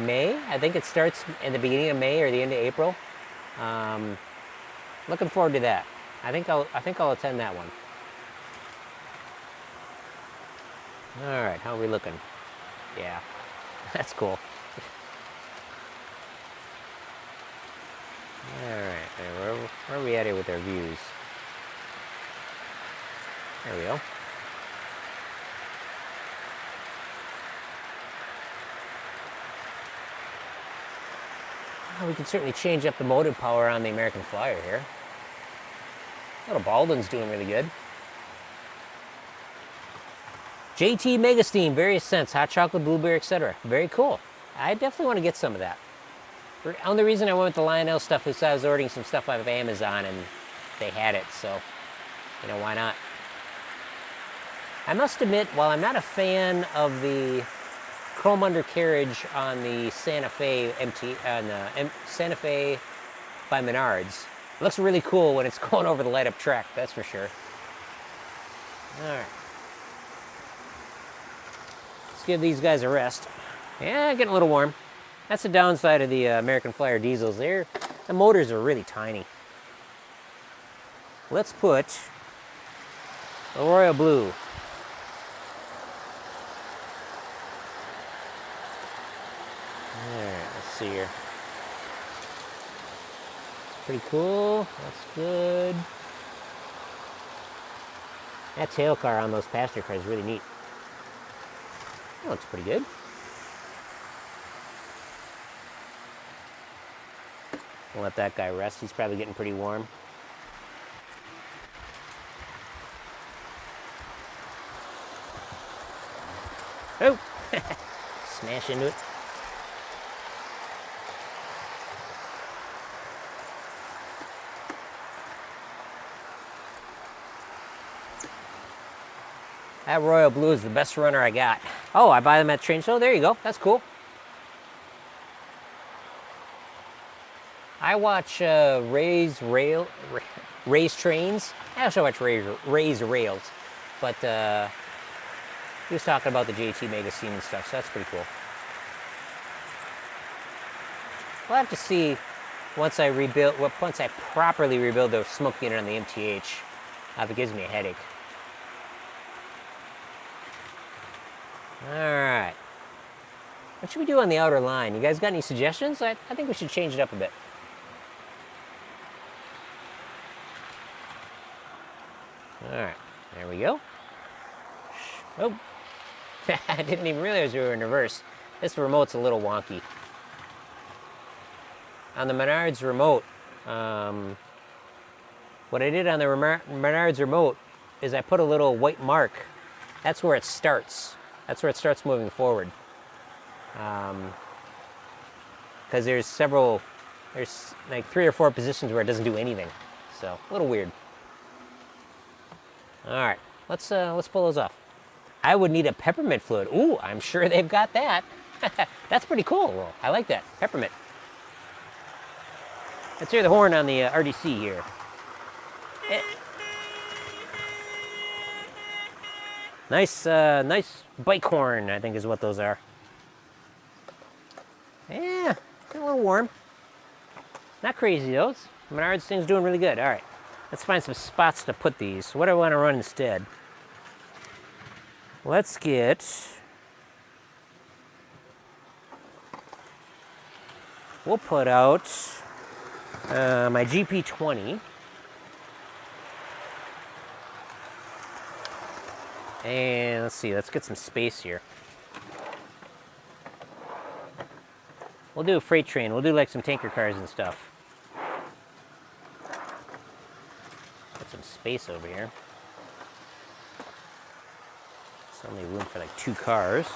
May. I think it starts in the beginning of May or the end of April. Looking forward to that. I think I'll attend that one. All right, how are we looking? Yeah, that's cool. All right, where are we at here with our views? There we go. Well, we can certainly change up the motive power on the American Flyer here. Little Baldwin's doing really good. JT Mega Steam, various scents, hot chocolate, blueberry, etc. Very cool. I definitely want to get some of that. The only reason I went with the Lionel stuff is I was ordering some stuff off of Amazon and they had it, so, you know, why not? I must admit, while I'm not a fan of the chrome undercarriage on the Santa Fe Santa Fe by Menards, it looks really cool when it's going over the light-up track, that's for sure. All right. Let's give these guys a rest. Yeah, getting a little warm. That's the downside of the American Flyer diesels. The motors are really tiny. Let's put the Royal Blue. All right, let's see here. Pretty cool. That's good. That tail car on those passenger cars is really neat. That looks pretty good. We'll let that guy rest. He's probably getting pretty warm. Oh! Smash into it. That Royal Blue is the best runner I got. Oh, I buy them at train show? There you go. That's cool. I watch Ray's Trains. I also watch Ray's Rails. But he was talking about the JT Mega Steam and stuff, so that's pretty cool. We'll have to see once I properly rebuild the smoke unit on the MTH, if it gives me a headache. All right. What should we do on the outer line? You guys got any suggestions? I think we should change it up a bit. All right, there we go. Oh, I didn't even realize we were in reverse. This remote's a little wonky. On the Menards remote, what I did on the Menards remote is I put a little white mark. That's where it starts. That's where it starts moving forward. Because there's like 3 or 4 positions where it doesn't do anything. So, a little weird. All right, let's pull those off. I would need a peppermint fluid. Ooh, I'm sure they've got that. That's pretty cool. I like that, peppermint. Let's hear the horn on the RDC here. Nice, nice bike horn, I think is what those are. Yeah, a little warm. Not crazy though. Menards thing's doing really good. All right, let's find some spots to put these. What do I want to run instead? Let's get... We'll put out my GP20. And let's see, let's get some space here. We'll do a freight train. We'll do like some tanker cars and stuff. Get some space over here. There's only room for like 2 cars.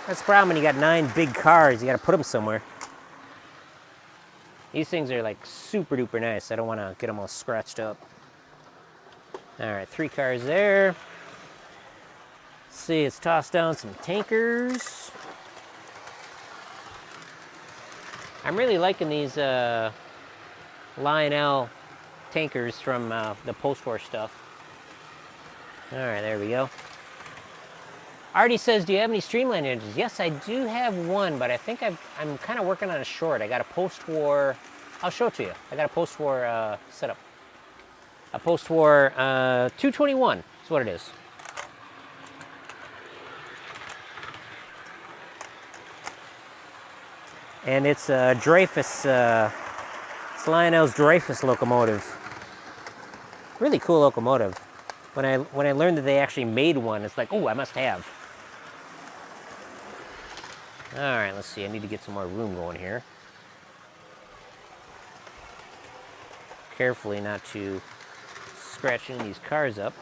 That's the problem when you got 9 big cars. You got to put them somewhere. These things are like super duper nice. I don't want to get them all scratched up. All right, 3 cars there. Let's see, let's toss down some tankers. I'm really liking these Lionel tankers from the Postwar stuff. All right, there we go. Artie says, do you have any Streamline engines? Yes, I do have one, but I think I'm kind of working on a short. I got a Postwar, I'll show it to you. I got a Postwar setup. A Postwar 221 is what it is. And it's a Dreyfus, it's Lionel's Dreyfus locomotive. Really cool locomotive. When I learned that they actually made one, it's like, oh, I must have. All right, let's see. I need to get some more room going here. Carefully not to scratch any of these cars up.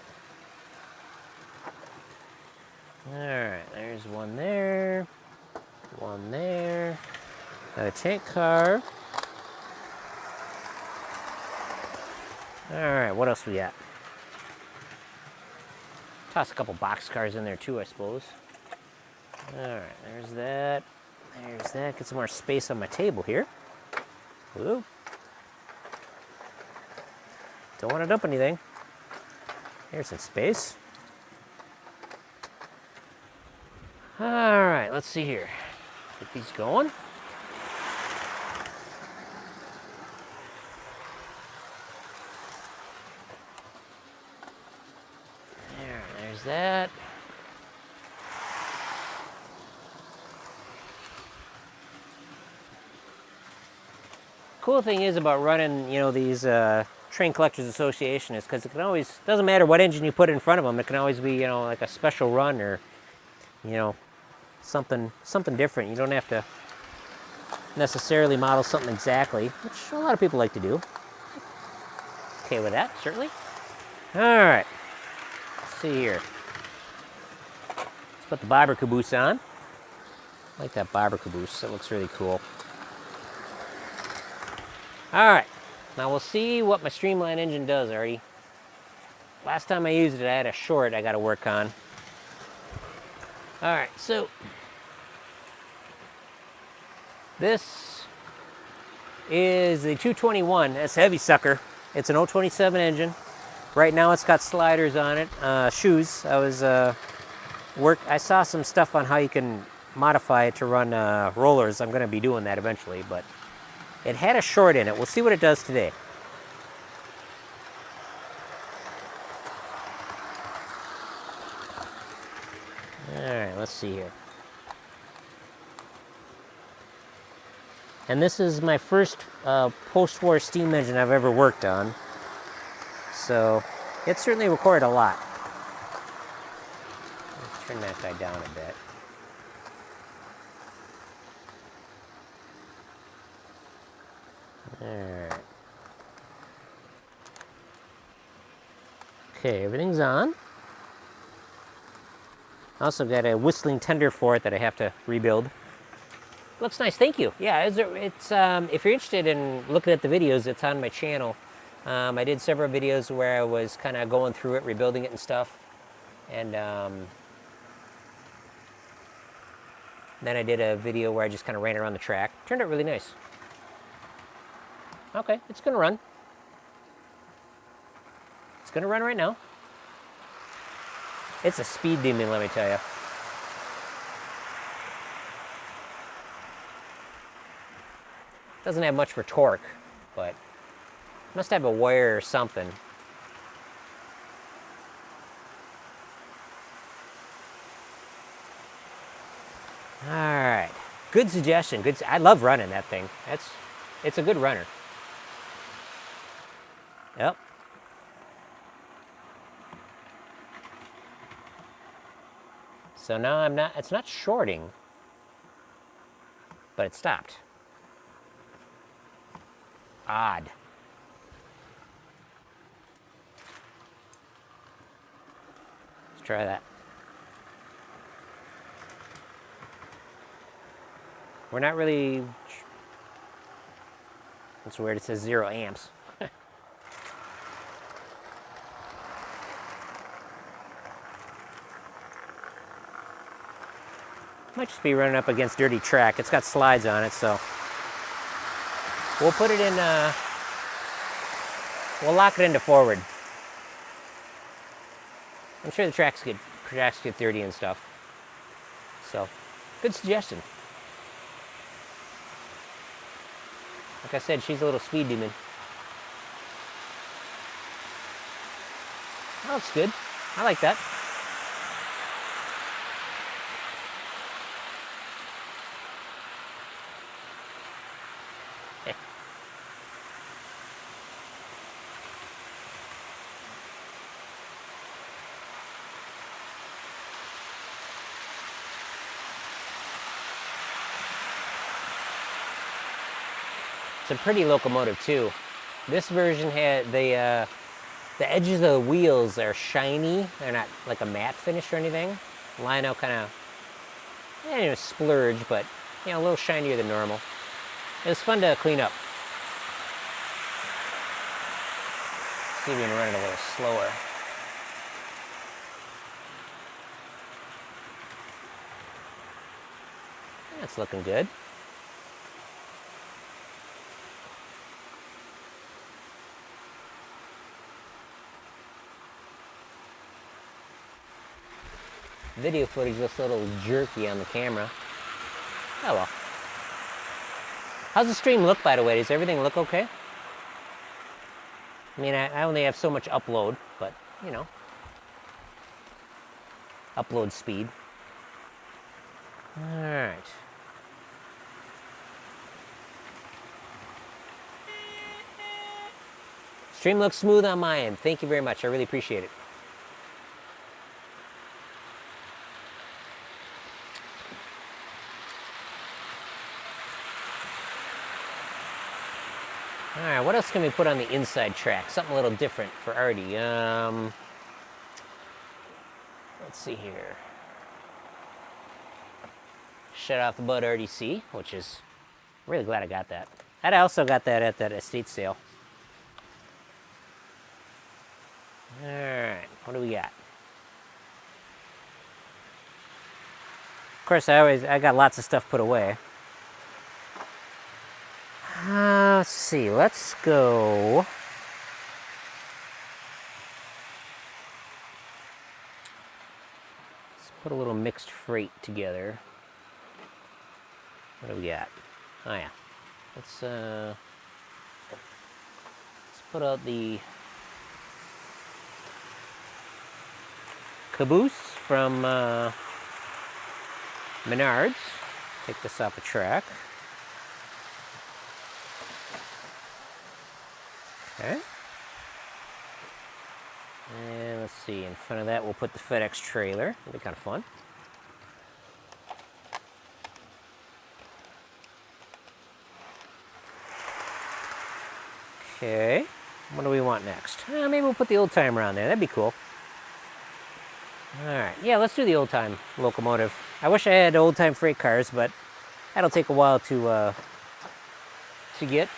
All right, there's one there. One there. Got a tank car. All right, what else we got? Toss a couple box cars in there too, I suppose. All right, there's that. There's that. Get some more space on my table here. Ooh. Don't want to dump anything. Here's some space. All right, let's see here. Get these going. There's that. Cool thing is about running, you know, these Train Collectors Association is because it can always, doesn't matter what engine you put in front of them, it can always be, you know, like a special run or, you know, something different. You don't have to necessarily model something exactly, which a lot of people like to do. Okay with that, certainly. All right. See here. Let's put the bobber caboose on. I like that bobber caboose. That looks really cool. All right. Now we'll see what my Streamline engine does, Artie. Last time I used it, I had a short I got to work on. All right. So this is the 221. That's a heavy sucker. It's an 027 engine. Right now it's got sliders on it, shoes. I saw some stuff on how you can modify it to run rollers. I'm gonna be doing that eventually, but it had a short in it. We'll see what it does today. All right, let's see here. And this is my first post-war steam engine I've ever worked on. So it certainly recorded a lot. Let's turn that guy down a bit. Alright. Okay, everything's on. Also got a whistling tender for it that I have to rebuild. Looks nice, thank you. Yeah, it's if you're interested in looking at the videos, it's on my channel. I did several videos where I was kind of going through it, rebuilding it and stuff. And then I did a video where I just kind of ran around the track. Turned out really nice. Okay, it's gonna run. It's gonna run right now. It's a speed demon, let me tell you. Doesn't have much for torque, but must have a wire or something. All right, good suggestion. Good. I love running that thing. It's a good runner. Yep. So now it's not shorting, but it stopped. Odd. Let's try that. We're not really, that's weird, it says 0 amps. Might just be running up against dirty track. It's got slides on it, so we'll put it in, we'll lock it into forward. I'm sure the tracks get dirty and stuff. So, good suggestion. Like I said, she's a little speed demon. That looks good. I like that. It's a pretty locomotive too. This version had the edges of the wheels are shiny. They're not like a matte finish or anything. Lino kind of, splurge, but a little shinier than normal. It was fun to clean up. See if we can run it a little slower. That's looking good. Video footage looks a little jerky on the camera. Oh well. How's the stream look, by the way? Does everything look okay? I mean, I only have so much upload, but, upload speed. All right. Stream looks smooth on my end. Thank you very much. I really appreciate it. All right, what else can we put on the inside track? Something a little different for Artie. Let's see here. Shut off the Bud RDC, which is really glad I got that. And I also got that at that estate sale. All right, what do we got? Of course, I got lots of stuff put away. Let's see, let's go. Let's put a little mixed freight together. What do we got? Oh yeah, let's put out the caboose from Menards. Take this off the track. Okay. And let's see, in front of that we'll put the FedEx trailer. It'll be kind of fun. Okay, what do we want next? Maybe we'll put the old timer on there. That'd be cool. All right, yeah, let's do the old time locomotive. I wish I had old time freight cars, but that'll take a while to get.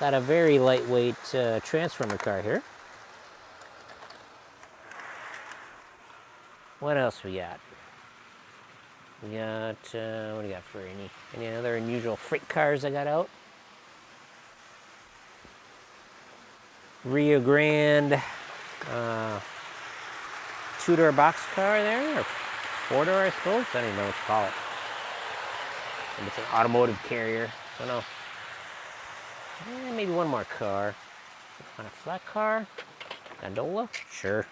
Got a very lightweight transformer car here. What else we got? We got, what do you got for any other unusual freight cars I got out? Rio Grande two-door box car there, or four-door, I suppose. I don't even know what to call it. Maybe it's an automotive carrier. I don't know. Maybe one more car. On a flat car? Gondola? Sure.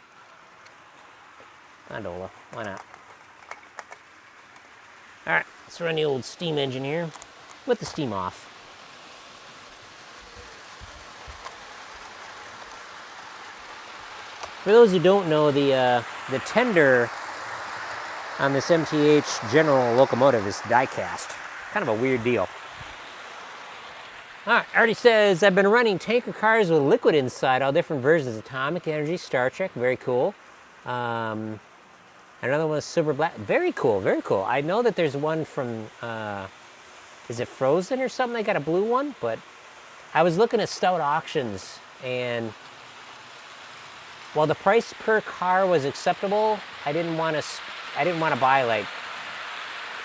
Gondola. Why not? All right, let's run the old steam engine here with the steam off. For those who don't know, the tender on this MTH General locomotive is die cast. Kind of a weird deal. All right, Artie says, I've been running tanker cars with liquid inside, all different versions, Atomic Energy, Star Trek, very cool. Another one was Silver Black, very cool, very cool. I know that there's one from, is it Frozen or something? They got a blue one, but I was looking at Stout Auctions, and while the price per car was acceptable, I didn't want to buy like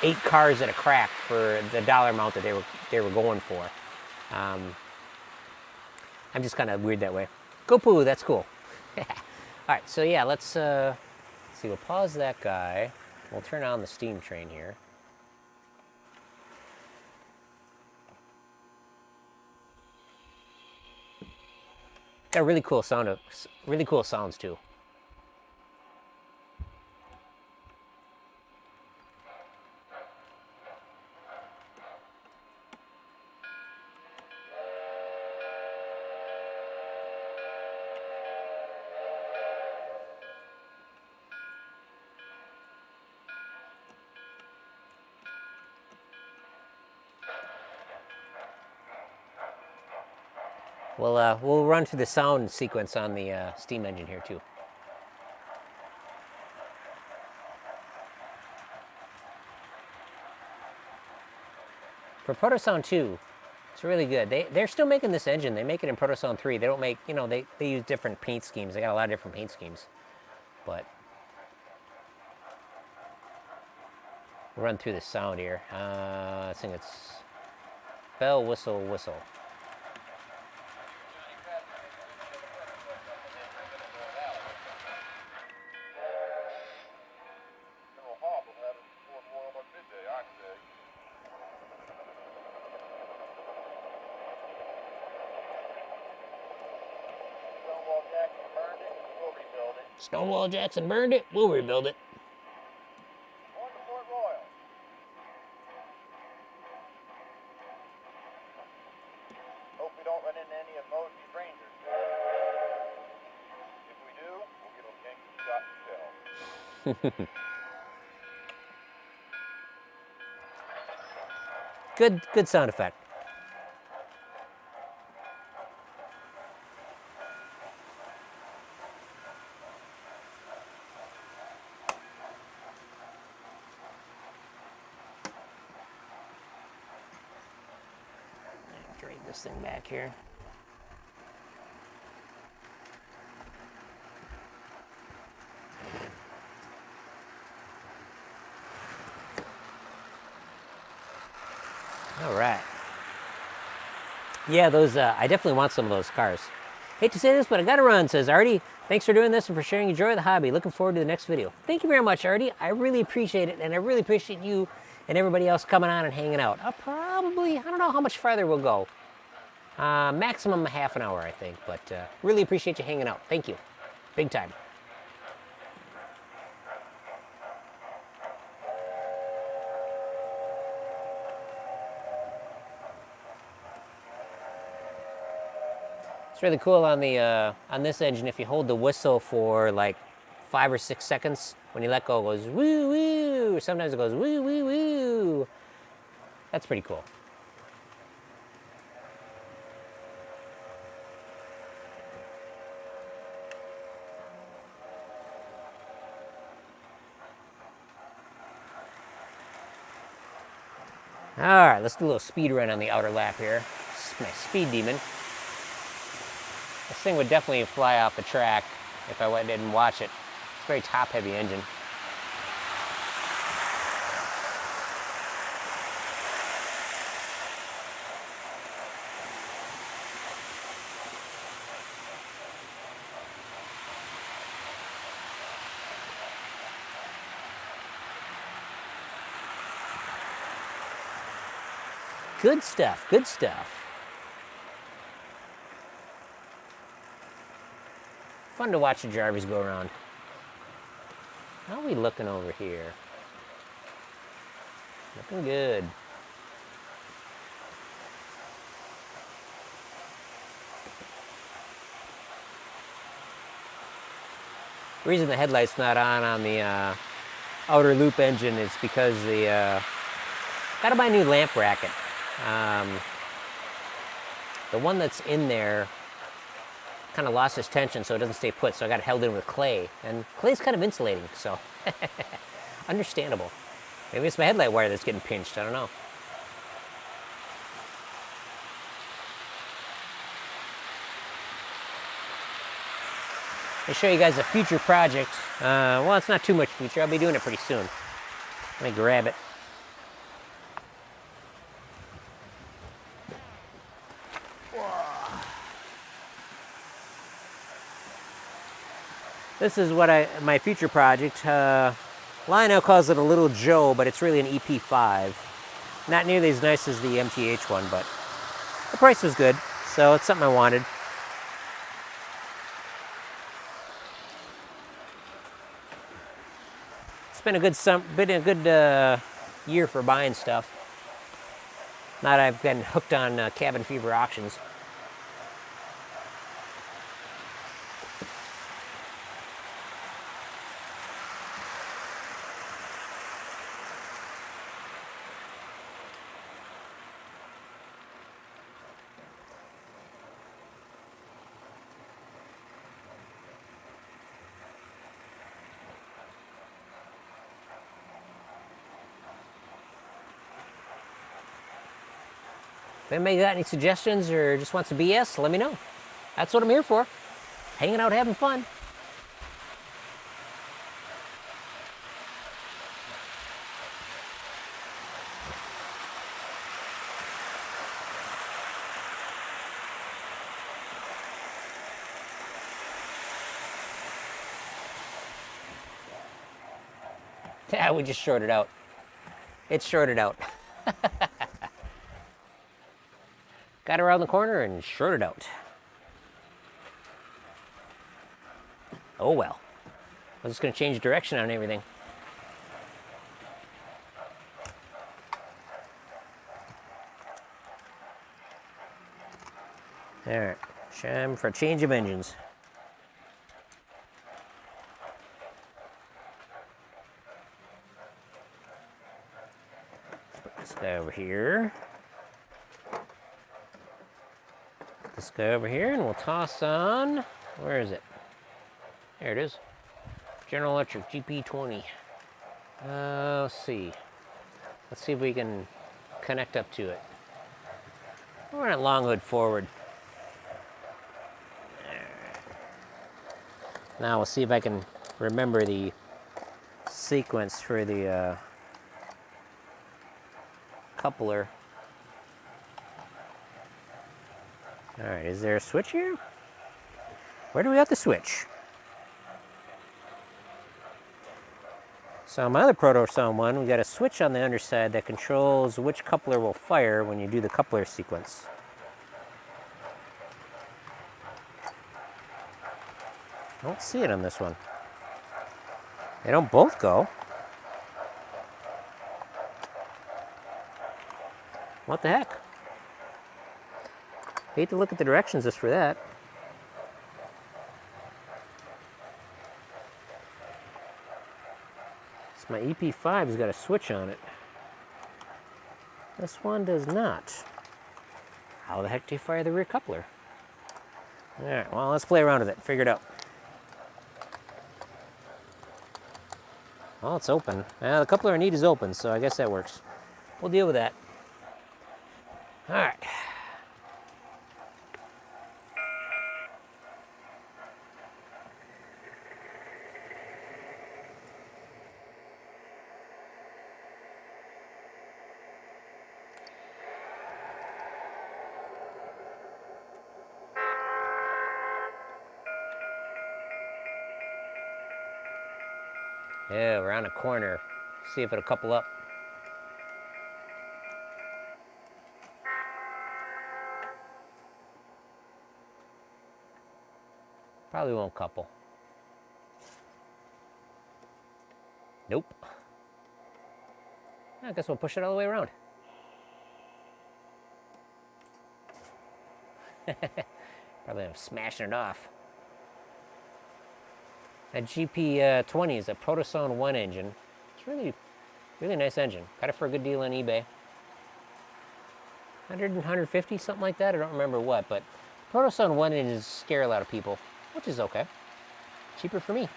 8 cars at a crack for the dollar amount that they were going for. I'm just kind of weird that way. Go poo, that's cool. All right, so yeah, let's see. We'll pause that guy. We'll turn on the steam train here. Got a really cool sound, really cool sounds too. We'll run through the sound sequence on the steam engine here too. For Protosound 2, it's really good. They're still making this engine. They make it in Protosound 3. They don't make, they use different paint schemes. They got a lot of different paint schemes. But we'll run through the sound here. I think it's bell, whistle, whistle. Stonewall Jackson burned it, we'll rebuild it. On to Port Royal. Hope we don't run into any of Mosby's Rangers. If we do, we'll give them Yankee shot and shell. Good sound effect. Drag this thing back here. All right. Yeah, those, I definitely want some of those cars. Hate to say this, but I gotta run, says Artie. Thanks for doing this and for sharing your joy of the hobby. Looking forward to the next video. Thank you very much, Artie. I really appreciate it, and I really appreciate you and everybody else coming on and hanging out. I'll probably, I don't know how much farther we'll go. Maximum half an hour, I think, but really appreciate you hanging out. Thank you. Big time. It's really cool on the on this engine. If you hold the whistle for like 5 or 6 seconds, when you let go, it goes woo woo. Sometimes it goes woo woo woo. That's pretty cool. All right, let's do a little speed run on the outer lap here. My speed demon. This thing would definitely fly off the track if I went and watch it. It's a very top-heavy engine. Good stuff, good stuff. Fun to watch the Jarvis go around. How are we looking over here? Looking good. The reason the headlight's not on the outer loop engine is because the gotta buy a new lamp bracket. The one that's in there kind of lost its tension, so it doesn't stay put, so I got it held in with clay, and clay's kind of insulating, so understandable. Maybe it's my headlight wire that's getting pinched, I don't know. I'll show you guys a future project. Well, it's not too much future, I'll be doing it pretty soon. Let me grab it. This is what my future project. Lionel calls it a Little Joe, but it's really an EP5. Not nearly as nice as the MTH one, but the price was good, so it's something I wanted. It's been a good year for buying stuff. Now that I've been hooked on cabin fever auctions. If anybody got any suggestions or just wants to BS, let me know. That's what I'm here for. Hanging out, having fun. Yeah, we just shorted out. It's shorted out. Got around the corner and shorted out. Oh well. I'm just going to change direction on everything. Alright, time for a change of engines. Let's put this guy over here. This guy over here, and we'll toss on, where is it? There it is. General Electric GP20. Let's see. Let's see if we can connect up to it. We're at long hood forward. Now we'll see if I can remember the sequence for the coupler. All right, is there a switch here? Where do we have the switch? So on my other Proto-Sound one, we got a switch on the underside that controls which coupler will fire when you do the coupler sequence. I don't see it on this one. They don't both go. What the heck? Hate to look at the directions just for that. So my EP5's got a switch on it. This one does not. How the heck do you fire the rear coupler? Alright, well, let's play around with it, figure it out. Well, it's open. The coupler I need is open, so I guess that works. We'll deal with that. Alright. Yeah, we're on a corner. See if it'll couple up. Probably won't couple. Nope. I guess we'll push it all the way around. Probably I'm smashing it off. That GP20 is a Protoson 1 engine. It's really, really nice engine. Got it for a good deal on eBay. 100 and 150, something like that. I don't remember what, but Protoson 1 engines scare a lot of people, which is okay. Cheaper for me.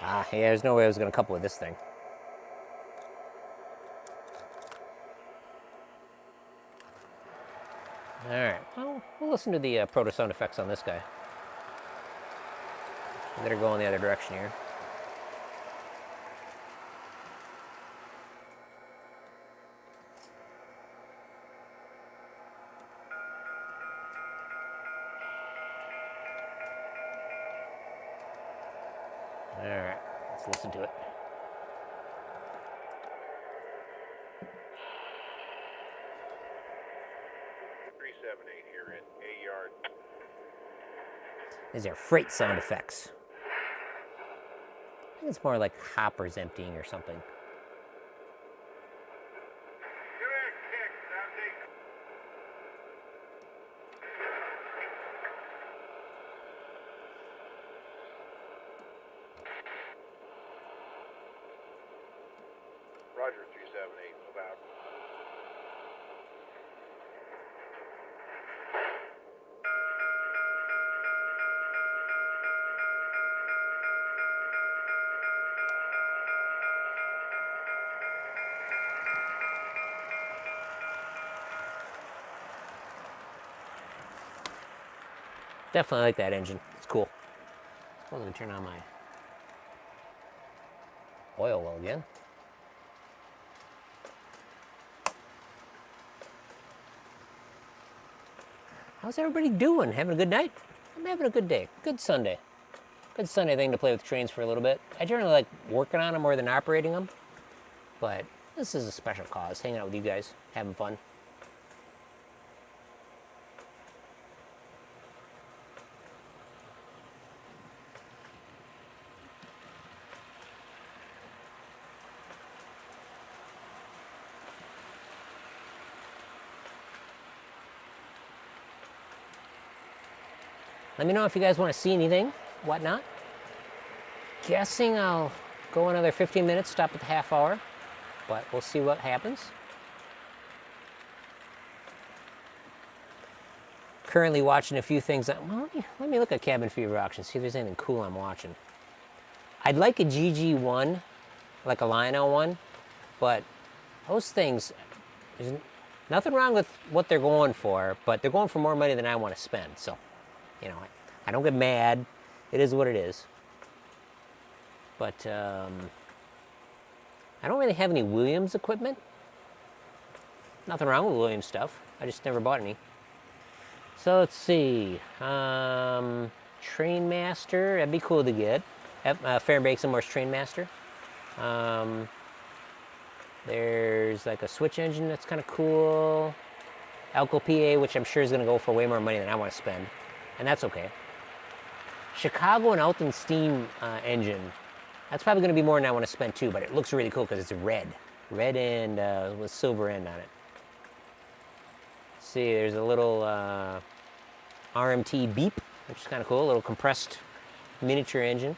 Ah, yeah, there's no way I was going to couple with this thing. All right, well, we'll listen to the proto sound effects on this guy. We better go in the other direction here. All right, let's listen to it. Here at A yard. These are freight sound effects. I think it's more like hoppers emptying or something. Roger, 378, move out. Definitely like that engine. It's cool. Suppose I can turn on my oil well again. How's everybody doing? Having a good night? I'm having a good day. Good Sunday. Good Sunday thing to play with trains for a little bit. I generally like working on them more than operating them, but this is a special cause. Hanging out with you guys, having fun. Let me know if you guys want to see anything, whatnot. Guessing I'll go another 15 minutes, stop at the half hour, but we'll see what happens. Currently watching a few things. Well, let me look at Cabin Fever auction, see if there's anything cool I'm watching. I'd like a GG1, like a Lionel one, but those things, there's nothing wrong with what they're going for, but they're going for more money than I want to spend, so. You know, I don't get mad. It is what it is. But I don't really have any Williams equipment. Nothing wrong with Williams stuff. I just never bought any. So let's see. Trainmaster, that'd be cool to get. Fairbanks and Morse Trainmaster. There's like a switch engine that's kind of cool. Elko PA, which I'm sure is going to go for way more money than I want to spend. And that's okay. Chicago and Elton steam engine. That's probably going to be more than I want to spend too, but it looks really cool because it's red. Red and with silver end on it. See, there's a little RMT beep, which is kind of cool. A little compressed miniature engine.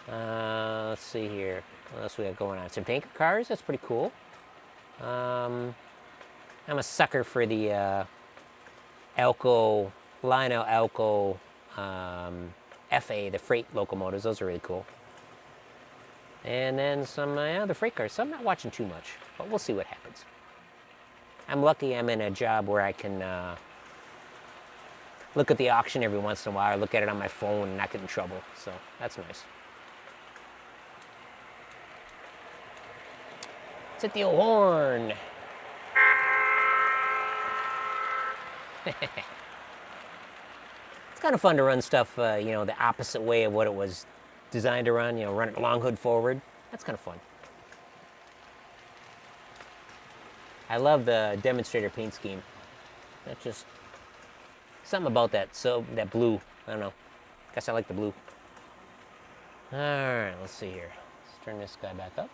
Let's see here. What else we got going on? Some tanker cars. That's pretty cool. I'm a sucker for the Elko, Lionel Elko FA, the freight locomotives. Those are really cool. And then some other freight cars. So I'm not watching too much, but we'll see what happens. I'm lucky I'm in a job where I can look at the auction every once in a while, or look at it on my phone and not get in trouble. So that's nice. Let's hit the old horn. It's kind of fun to run stuff, you know, the opposite way of what it was designed to run. You know, run it long hood forward. That's kind of fun. I love the demonstrator paint scheme. That's just something about that. So that blue, I don't know. Guess I like the blue. All right, let's see here. Let's turn this guy back up.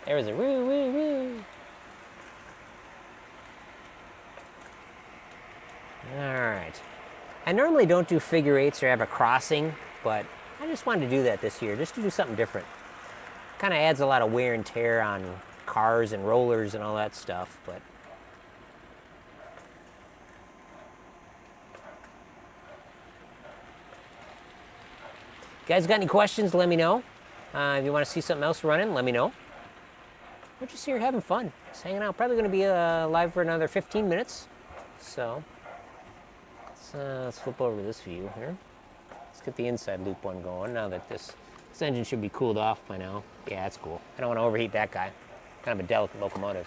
There was a woo, woo, woo. All right. I normally don't do figure eights or have a crossing, but I just wanted to do that this year, just to do something different. Kind of adds a lot of wear and tear on cars and rollers and all that stuff, but guys got any questions, let me know. If you want to see something else running, let me know. We're just here having fun, just hanging out. Probably going to be live for another 15 minutes. So let's flip over to this view here. Let's get the inside loop one going now that this engine should be cooled off by now. Yeah, that's cool. I don't want to overheat that guy. Kind of a delicate locomotive.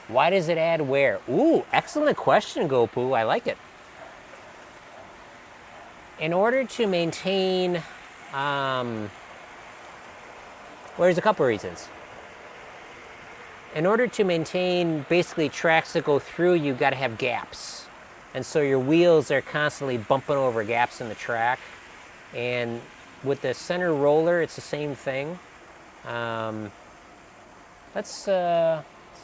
Why does it add wear? Ooh, excellent question, Gopu. I like it. In order to maintain, well, there's a couple of reasons. In order to maintain basically tracks that go through, you've got to have gaps. And so your wheels are constantly bumping over gaps in the track. And with the center roller, it's the same thing. Let's see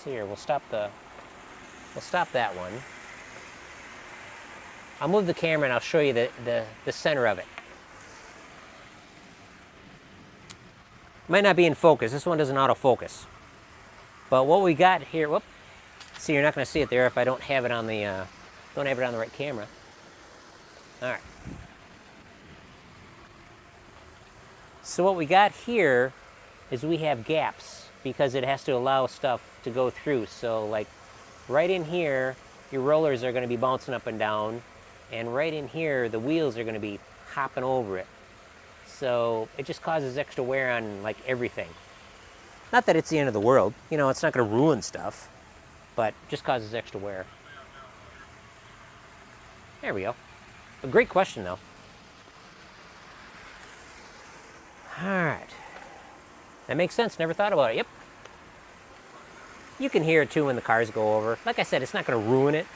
here. We'll stop that one. I'll move the camera and I'll show you the center of it. Might not be in focus. This one doesn't autofocus. But what we got here, whoop. See, you're not going to see it there if I don't have it on the right camera. All right. So what we got here is we have gaps because it has to allow stuff to go through. So like right in here, your rollers are going to be bouncing up and down. And right in here, the wheels are going to be hopping over it. So it just causes extra wear on like everything. Not that it's the end of the world. You know, it's not going to ruin stuff, but just causes extra wear. There we go. A great question, though. All right. That makes sense. Never thought about it. Yep. You can hear it, too, when the cars go over. Like I said, it's not going to ruin it,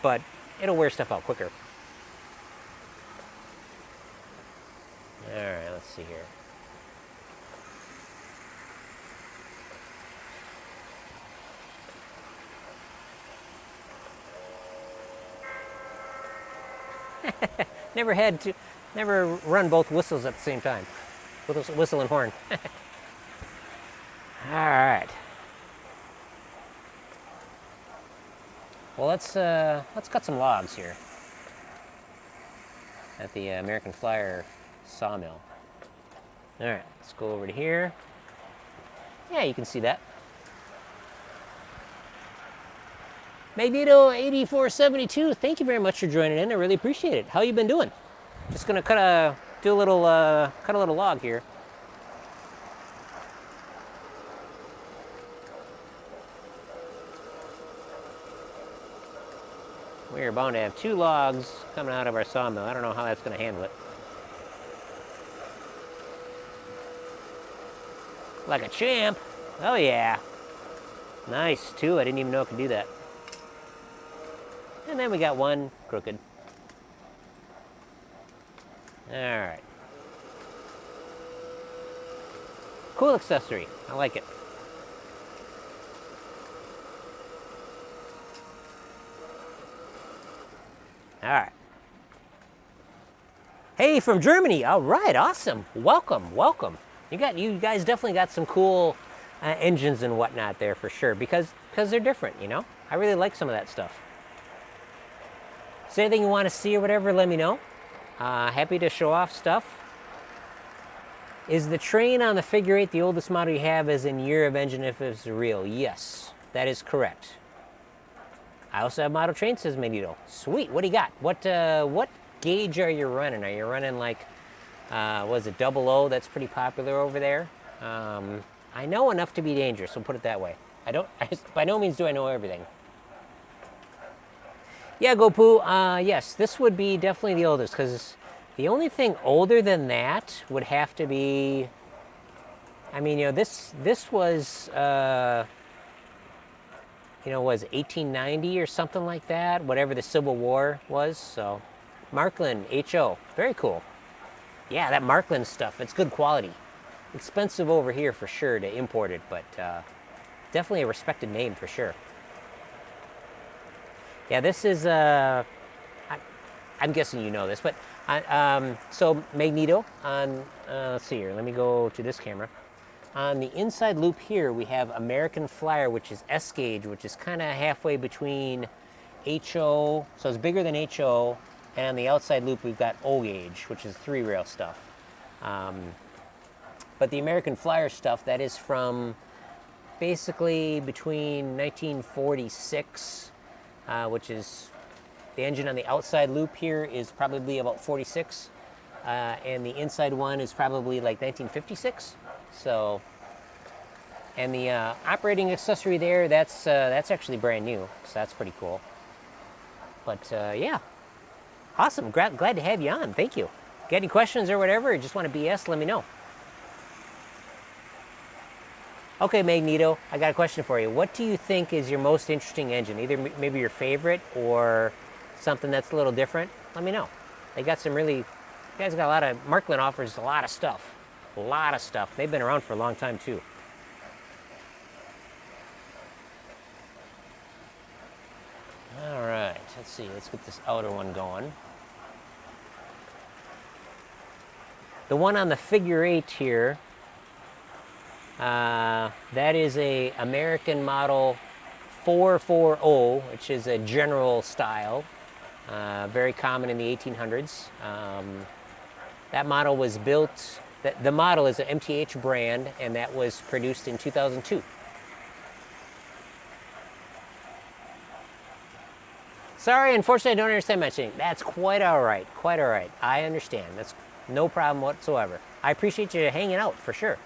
but it'll wear stuff out quicker. All right, let's see here. Never run both whistles at the same time. Whistle and horn. All right. Well, let's cut some logs here at the American Flyer Sawmill. All right, let's go over to here. Yeah, you can see that. Magneto 8472, thank you very much for joining in. I really appreciate it. How you been doing? Just gonna cut a little log here. We're bound to have 2 logs coming out of our sawmill. I don't know how that's gonna handle it. Like a champ. Oh yeah. Nice, 2. I didn't even know it could do that. And then we got 1 crooked. All right. Cool accessory. I like it. All right. Hey, from Germany. All right, awesome. Welcome, welcome. You guys definitely got some cool engines and whatnot there for sure because they're different, you know? I really like some of that stuff. Is there anything you want to see or whatever, let me know. Happy to show off stuff. Is the train on the figure 8 the oldest model you have as in year of engine if it's real? Yes, that is correct. I also have model trains, says Magneto. Sweet, what do you got? What gauge are you running? Are you running like, was it 00? That's pretty popular over there. I know enough to be dangerous, we'll put it that way. By no means do I know everything. Yeah, Gopu, yes, this would be definitely the oldest, because the only thing older than that would have to be, I mean, this was, was 1890 or something like that, whatever the Civil War was. So, Markland, HO, very cool. Yeah, that Markland stuff, it's good quality. Expensive over here for sure to import it, but definitely a respected name for sure. Yeah, this is, I'm guessing you know this, but so Magneto on, let's see here, let me go to this camera. On the inside loop here, we have American Flyer, which is S gauge, which is kind of halfway between HO, so it's bigger than HO, and on the outside loop, we've got O gauge, which is 3-rail stuff. But the American Flyer stuff, that is from basically between 1946, which is the engine on the outside loop here is probably about 46, and the inside one is probably like 1956. So, and the operating accessory there, that's actually brand new, so that's pretty cool. But yeah, awesome. Glad to have you on. Thank you. Got any questions or whatever, or just want to BS, let me know. Okay, Magneto, I got a question for you. What do you think is your most interesting engine? Either maybe your favorite or something that's a little different? Let me know. They got some really, you guys got a lot of, Markland offers a lot of stuff. A lot of stuff. They've been around for a long time too. All right, let's see. Let's get this outer one going. The one on the figure 8 here, that is a American model 440, which is a general style, very common in the 1800s. That model was built. The model is an MTH brand, and that was produced in 2002. Sorry, unfortunately, I don't understand mentioning. That's quite all right. Quite all right. I understand. That's no problem whatsoever. I appreciate you hanging out for sure.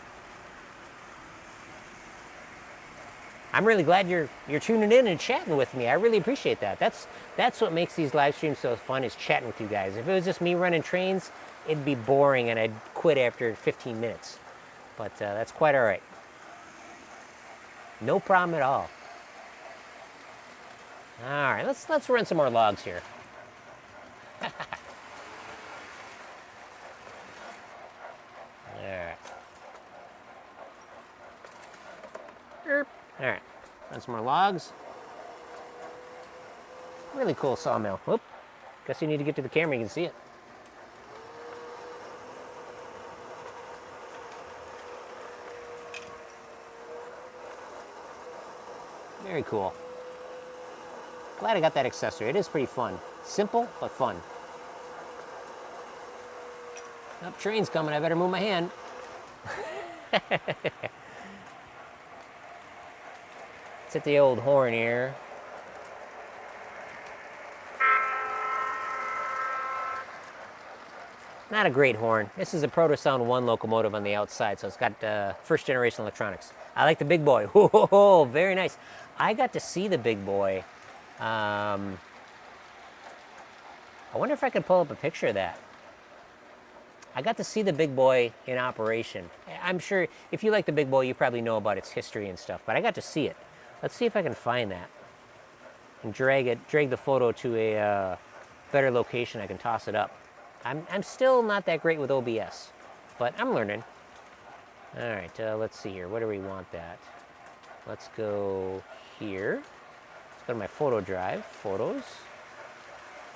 I'm really glad you're tuning in and chatting with me. I really appreciate that. That's what makes these live streams so fun, is chatting with you guys. If it was just me running trains, it'd be boring and I'd quit after 15 minutes. But that's quite all right. No problem at all. All right, let's run some more logs here. All right. All right, run some more logs. Really cool sawmill. Whoop. Guess you need to get to the camera, you can see it. Very cool. Glad I got that accessory. It is pretty fun. Simple, but fun. Oh, train's coming. I better move my hand. Let's hit the old horn here. Not a great horn. This is a Protosound 1 locomotive on the outside, so it's got first generation electronics. I like the big boy. Whoa, very nice. I got to see the big boy. I wonder if I could pull up a picture of that. I got to see the big boy in operation. I'm sure if you like the big boy, you probably know about its history and stuff, but I got to see it. Let's see if I can find that and drag the photo to a better location. I can toss it up. I'm still not that great with OBS, but I'm learning. All right, let's see here. Where do we want that? Let's go here. Let's go to my photo drive, photos.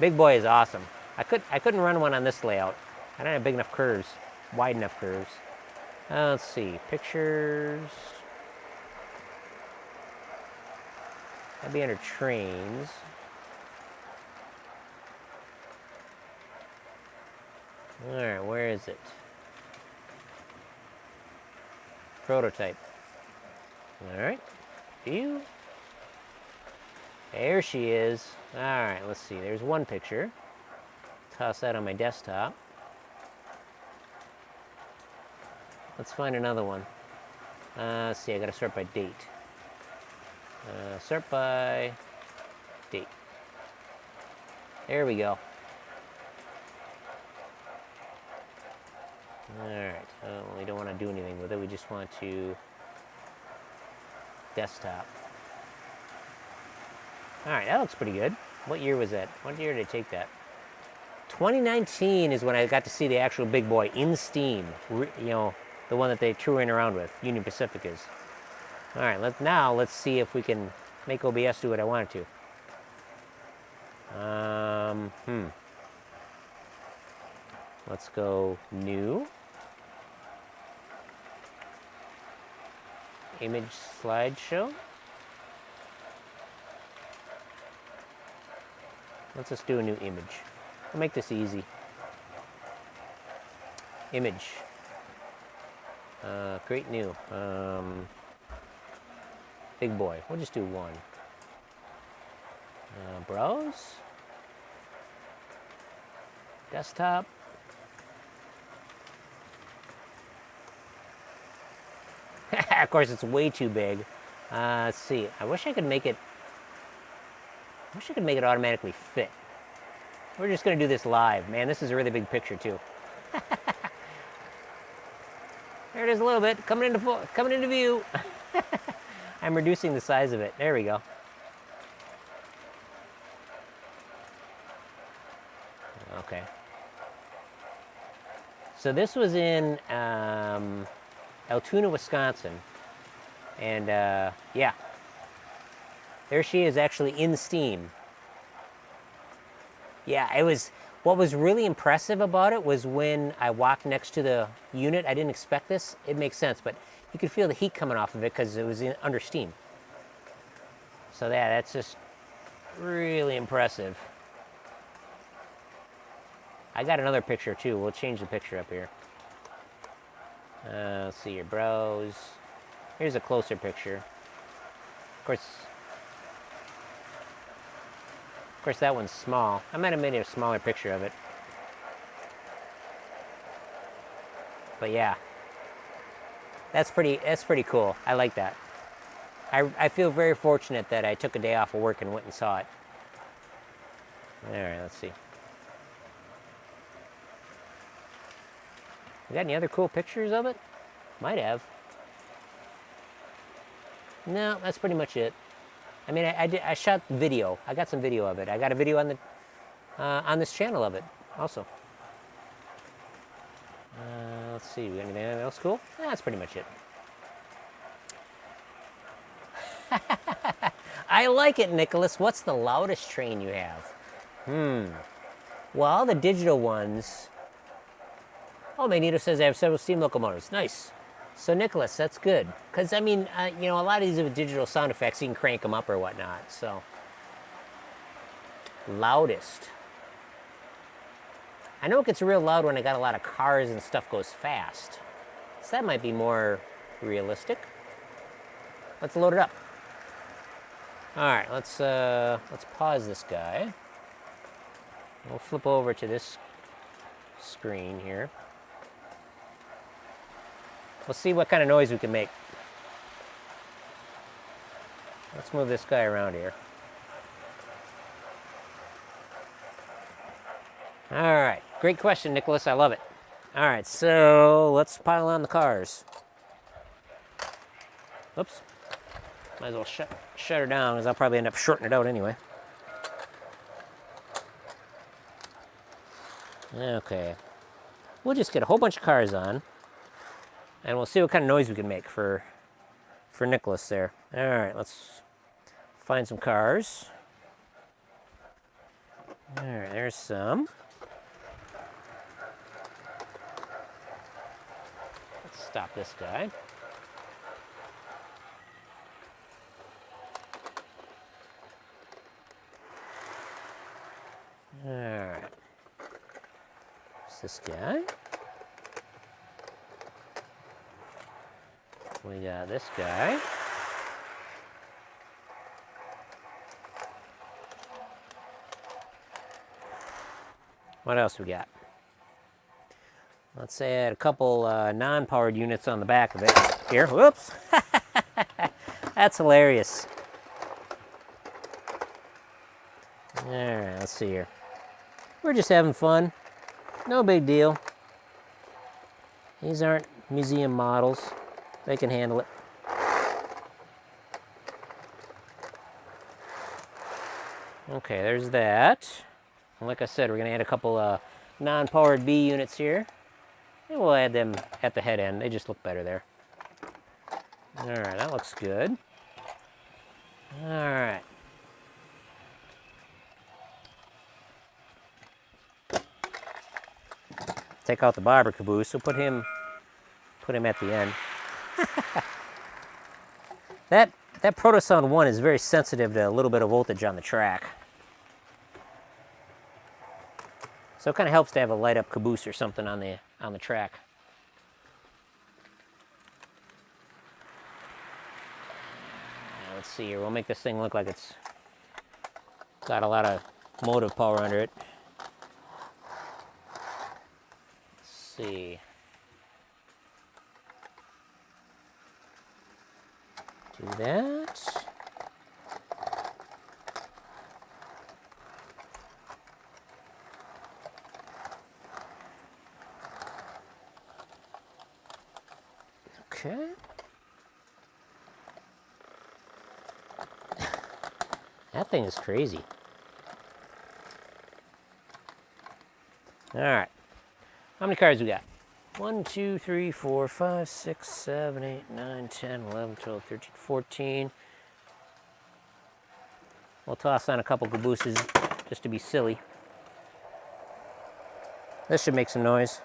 Big boy is awesome. I couldn't run one on this layout. I don't have big enough curves, wide enough curves. Let's see, pictures. That'd be under trains. All right, where is it? Prototype. All right. View. There she is. All right, let's see. There's one picture. Toss that on my desktop. Let's find another one. Let's see, I gotta sort by date. Sort by date. There we go. Alright, we don't want to do anything with it, we just want to desktop. Alright, that looks pretty good. What year was that? What year did I take that? 2019 is when I got to see the actual big boy in Steam. You know, the one that they touring around with, Union Pacific is. Alright, let's see if we can make OBS do what I want it to. Let's go new. Image slideshow. Let's just do a new image. I'll make this easy. Image. Create new. Big boy. We'll just do one. Browse. Desktop. Of course, it's way too big. Let's see. I wish I could make it automatically fit. We're just going to do this live. Man, this is a really big picture, too. There it is a little bit. Coming into view. I'm reducing the size of it. There we go. Okay. So this was in Altoona, Wisconsin. And yeah. There she is actually in Steam. Yeah, it was, what was really impressive about it was when I walked next to the unit, I didn't expect this. It makes sense, but you could feel the heat coming off of it because it was under steam. So yeah, that's just really impressive. I got another picture too. We'll change the picture up here. Let's see your browse. Here's a closer picture. Of course, that one's small. I might have made a smaller picture of it. But yeah, that's pretty cool. I like that. I feel very fortunate that I took a day off of work and went and saw it. All right, let's see. You got any other cool pictures of it? Might have. No, that's pretty much it. I mean, I shot video. I got some video of it. I got a video on this channel of it also. Let's see, we got anything else cool? That's pretty much it. I like it, Nicholas. What's the loudest train you have? Well, the digital ones. Oh, Magneto says I have several steam locomotives. Nice. So, Nicholas, that's good. Because, I mean, you know, a lot of these are digital sound effects. You can crank them up or whatnot. So, loudest. I know it gets real loud when I got a lot of cars and stuff goes fast. So that might be more realistic. Let's load it up. All right, let's pause this guy. We'll flip over to this screen here. We'll see what kind of noise we can make. Let's move this guy around here. All right, great question, Nicholas. I love it. All right, so let's pile on the cars. Oops. Might as well shut her down because I'll probably end up shorting it out anyway. Okay. We'll just get a whole bunch of cars on. And we'll see what kind of noise we can make for Nicholas there. All right, let's find some cars. All right, there's some. Let's stop this guy. All right. There's this guy. We got this guy. What else we got? Let's say I had a couple non-powered units on the back of it. Here, whoops. That's hilarious. All right, let's see here. We're just having fun. No big deal. These aren't museum models. They can handle it. Okay, there's that. And like I said, we're going to add a couple non-powered B units here. And we'll add them at the head end. They just look better there. All right, that looks good. All right. Take out the barber caboose, so put him at the end. That Protosound 1 is very sensitive to a little bit of voltage on the track. So it kind of helps to have a light up caboose or something on the track. Now, let's see here. We'll make this thing look like it's got a lot of motive power under it. Let's see. Do that. Okay. That thing is crazy. All right. How many cards we got? 1, 2, 3, 4, 5, 6, 7, 8, 9, 10, 11, 12, 13, 14. We'll toss on a couple cabooses just to be silly. This should make some noise.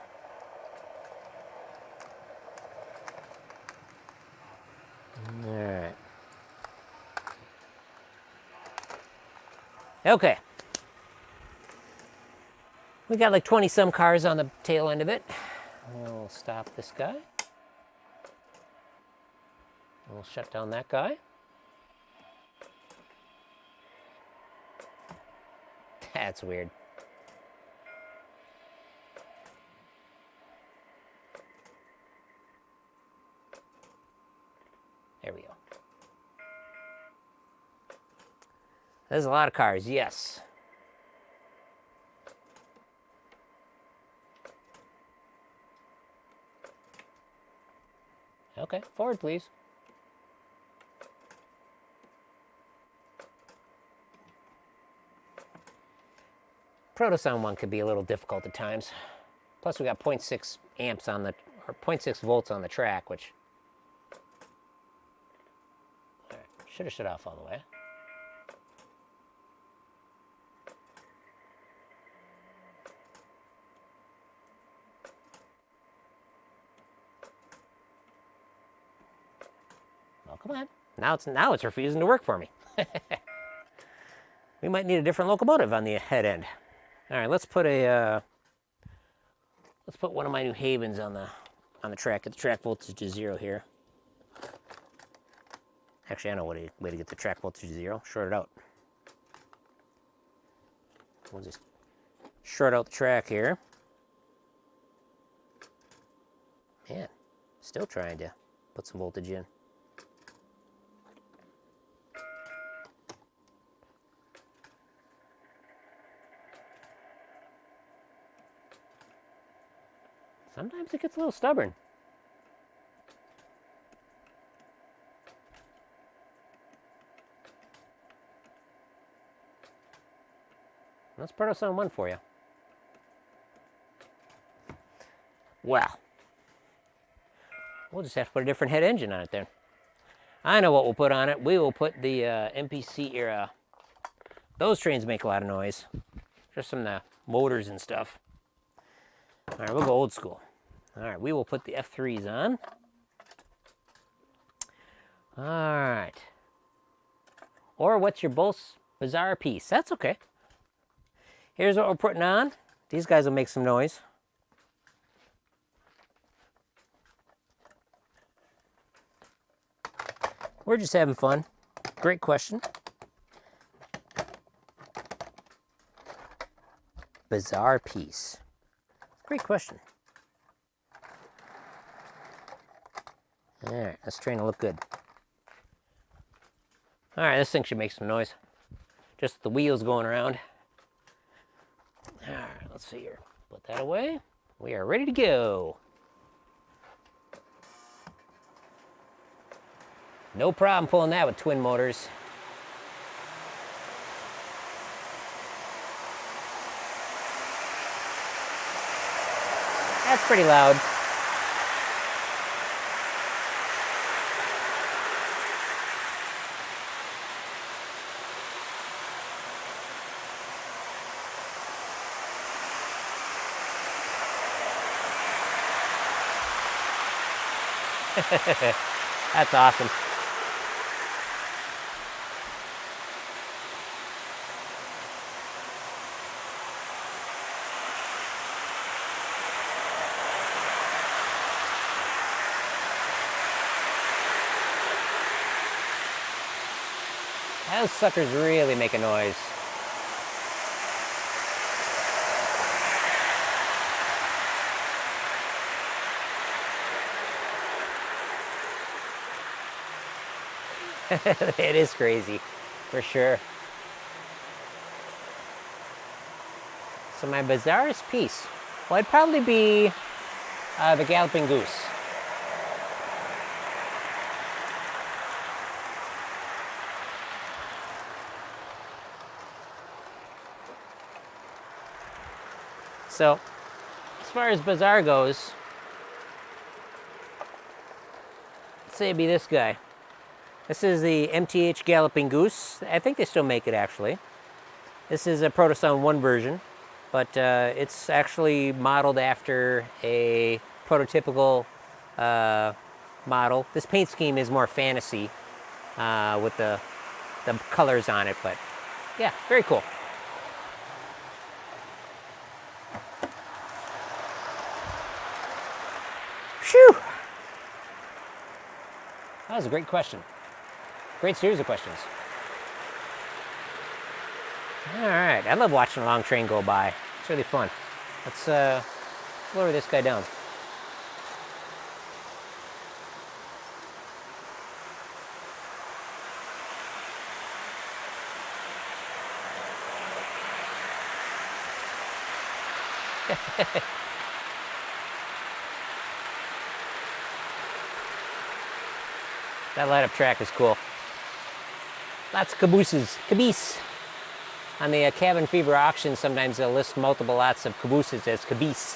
All right. Okay. We got like 20 some cars on the tail end of it. We'll stop this guy. We'll shut down that guy. That's weird. There we go. There's a lot of cars, yes. Okay, forward, please. Protosound 1 could be a little difficult at times. Plus, we got 0.6 amps on the, or 0.6 volts on the track, which should have shut off all the way. Well, come on. Now it's refusing to work for me. We might need a different locomotive on the head end. All right, let's put one of my New Havens on the track. Get the track voltage to 0 here. Actually, I know what a way to get the track voltage to 0. Short it out. We'll just short out the track here. Man, still trying to put some voltage in. Sometimes it gets a little stubborn. That's Protosound 1 for you. Well, we'll just have to put a different head engine on it then. I know what we'll put on it. We will put the MPC era. Those trains make a lot of noise. Just from the motors and stuff. All right, we'll go old school. All right, we will put the F3s on. All right. Or what's your most bizarre piece? That's okay. Here's what we're putting on. These guys will make some noise. We're just having fun. Great question. Bizarre piece. Great question. All right, that's trying to look good. All right, this thing should make some noise. Just the wheels going around. All right, let's see here. Put that away. We are ready to go. No problem pulling that with twin motors. That's pretty loud. That's awesome. Those suckers really make a noise. It is crazy, for sure. So my bizarrest piece, well, it'd probably be the Galloping Goose. So, as far as bizarre goes, let's say it'd be this guy. This is the MTH Galloping Goose. I think they still make it, actually. This is a Protosound 1 version, but it's actually modeled after a prototypical model. This paint scheme is more fantasy with the colors on it, but yeah, very cool. Phew! That was a great question. Great series of questions. All right, I love watching a long train go by. It's really fun. Let's lower this guy down. That light up track is cool. Lots of caboose. On the Cabin Fever auction, sometimes they'll list multiple lots of cabooses as caboose.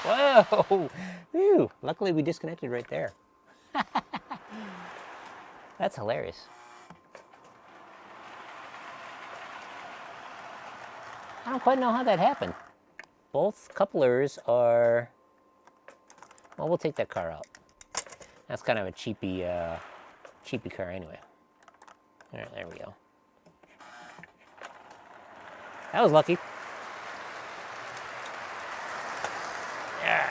Whoa! Whew. Luckily we disconnected right there. That's hilarious. I don't quite know how that happened. Both couplers are... Well, we'll take that car out. That's kind of a cheapy car anyway. All right, there we go. That was lucky. Yeah.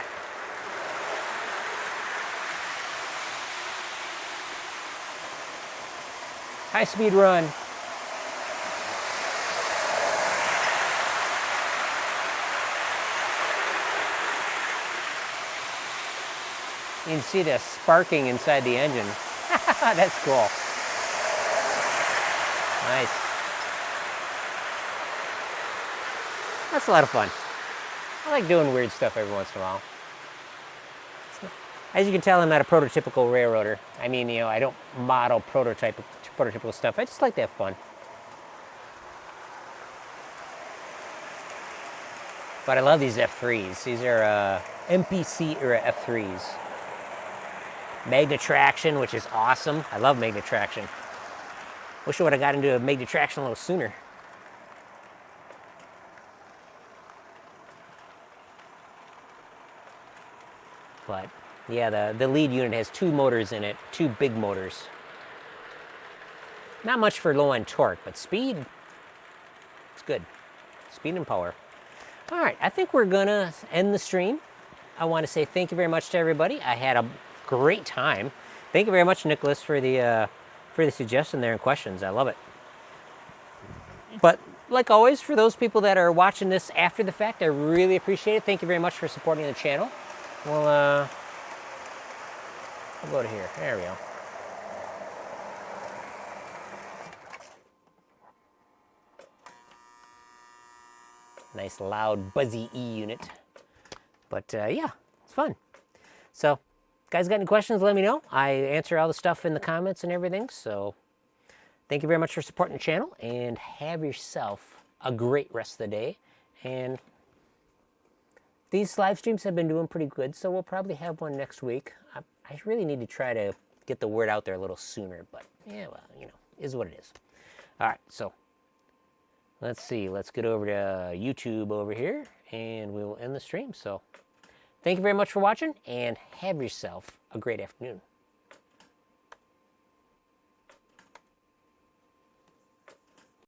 High speed run. You can see the sparking inside the engine. That's cool. Nice. That's a lot of fun. I like doing weird stuff every once in a while. As you can tell, I'm not a prototypical railroader. I mean, you know, I don't model prototypical stuff. I just like to have fun. But I love these F3s. These are MPC era F3s. Magna traction, which is awesome. I love magna traction. Wish I would have got into a magna traction a little sooner. But yeah, the lead unit has 2 motors in it, 2 big motors. Not much for low end torque, but speed, it's good. Speed and power. All right, I think we're gonna end the stream. I want to say thank you very much to everybody. I had a great time. Thank you very much, Nicholas, for the suggestion there and questions. I love it. But like always, for those people that are watching this after the fact, I really appreciate it. Thank you very much for supporting the channel. We'll go to here. There we go. Nice loud buzzy E unit. But yeah, it's fun. So, guys, got any questions, let me know. I answer all the stuff in the comments and everything. So, thank you very much for supporting the channel, and have yourself a great rest of the day. And these live streams have been doing pretty good, so we'll probably have one next week. I really need to try to get the word out there a little sooner, but yeah, well, you know, is what it is. All right, so let's see. Let's get over to YouTube over here, and we will end the stream. So thank you very much for watching, and have yourself a great afternoon.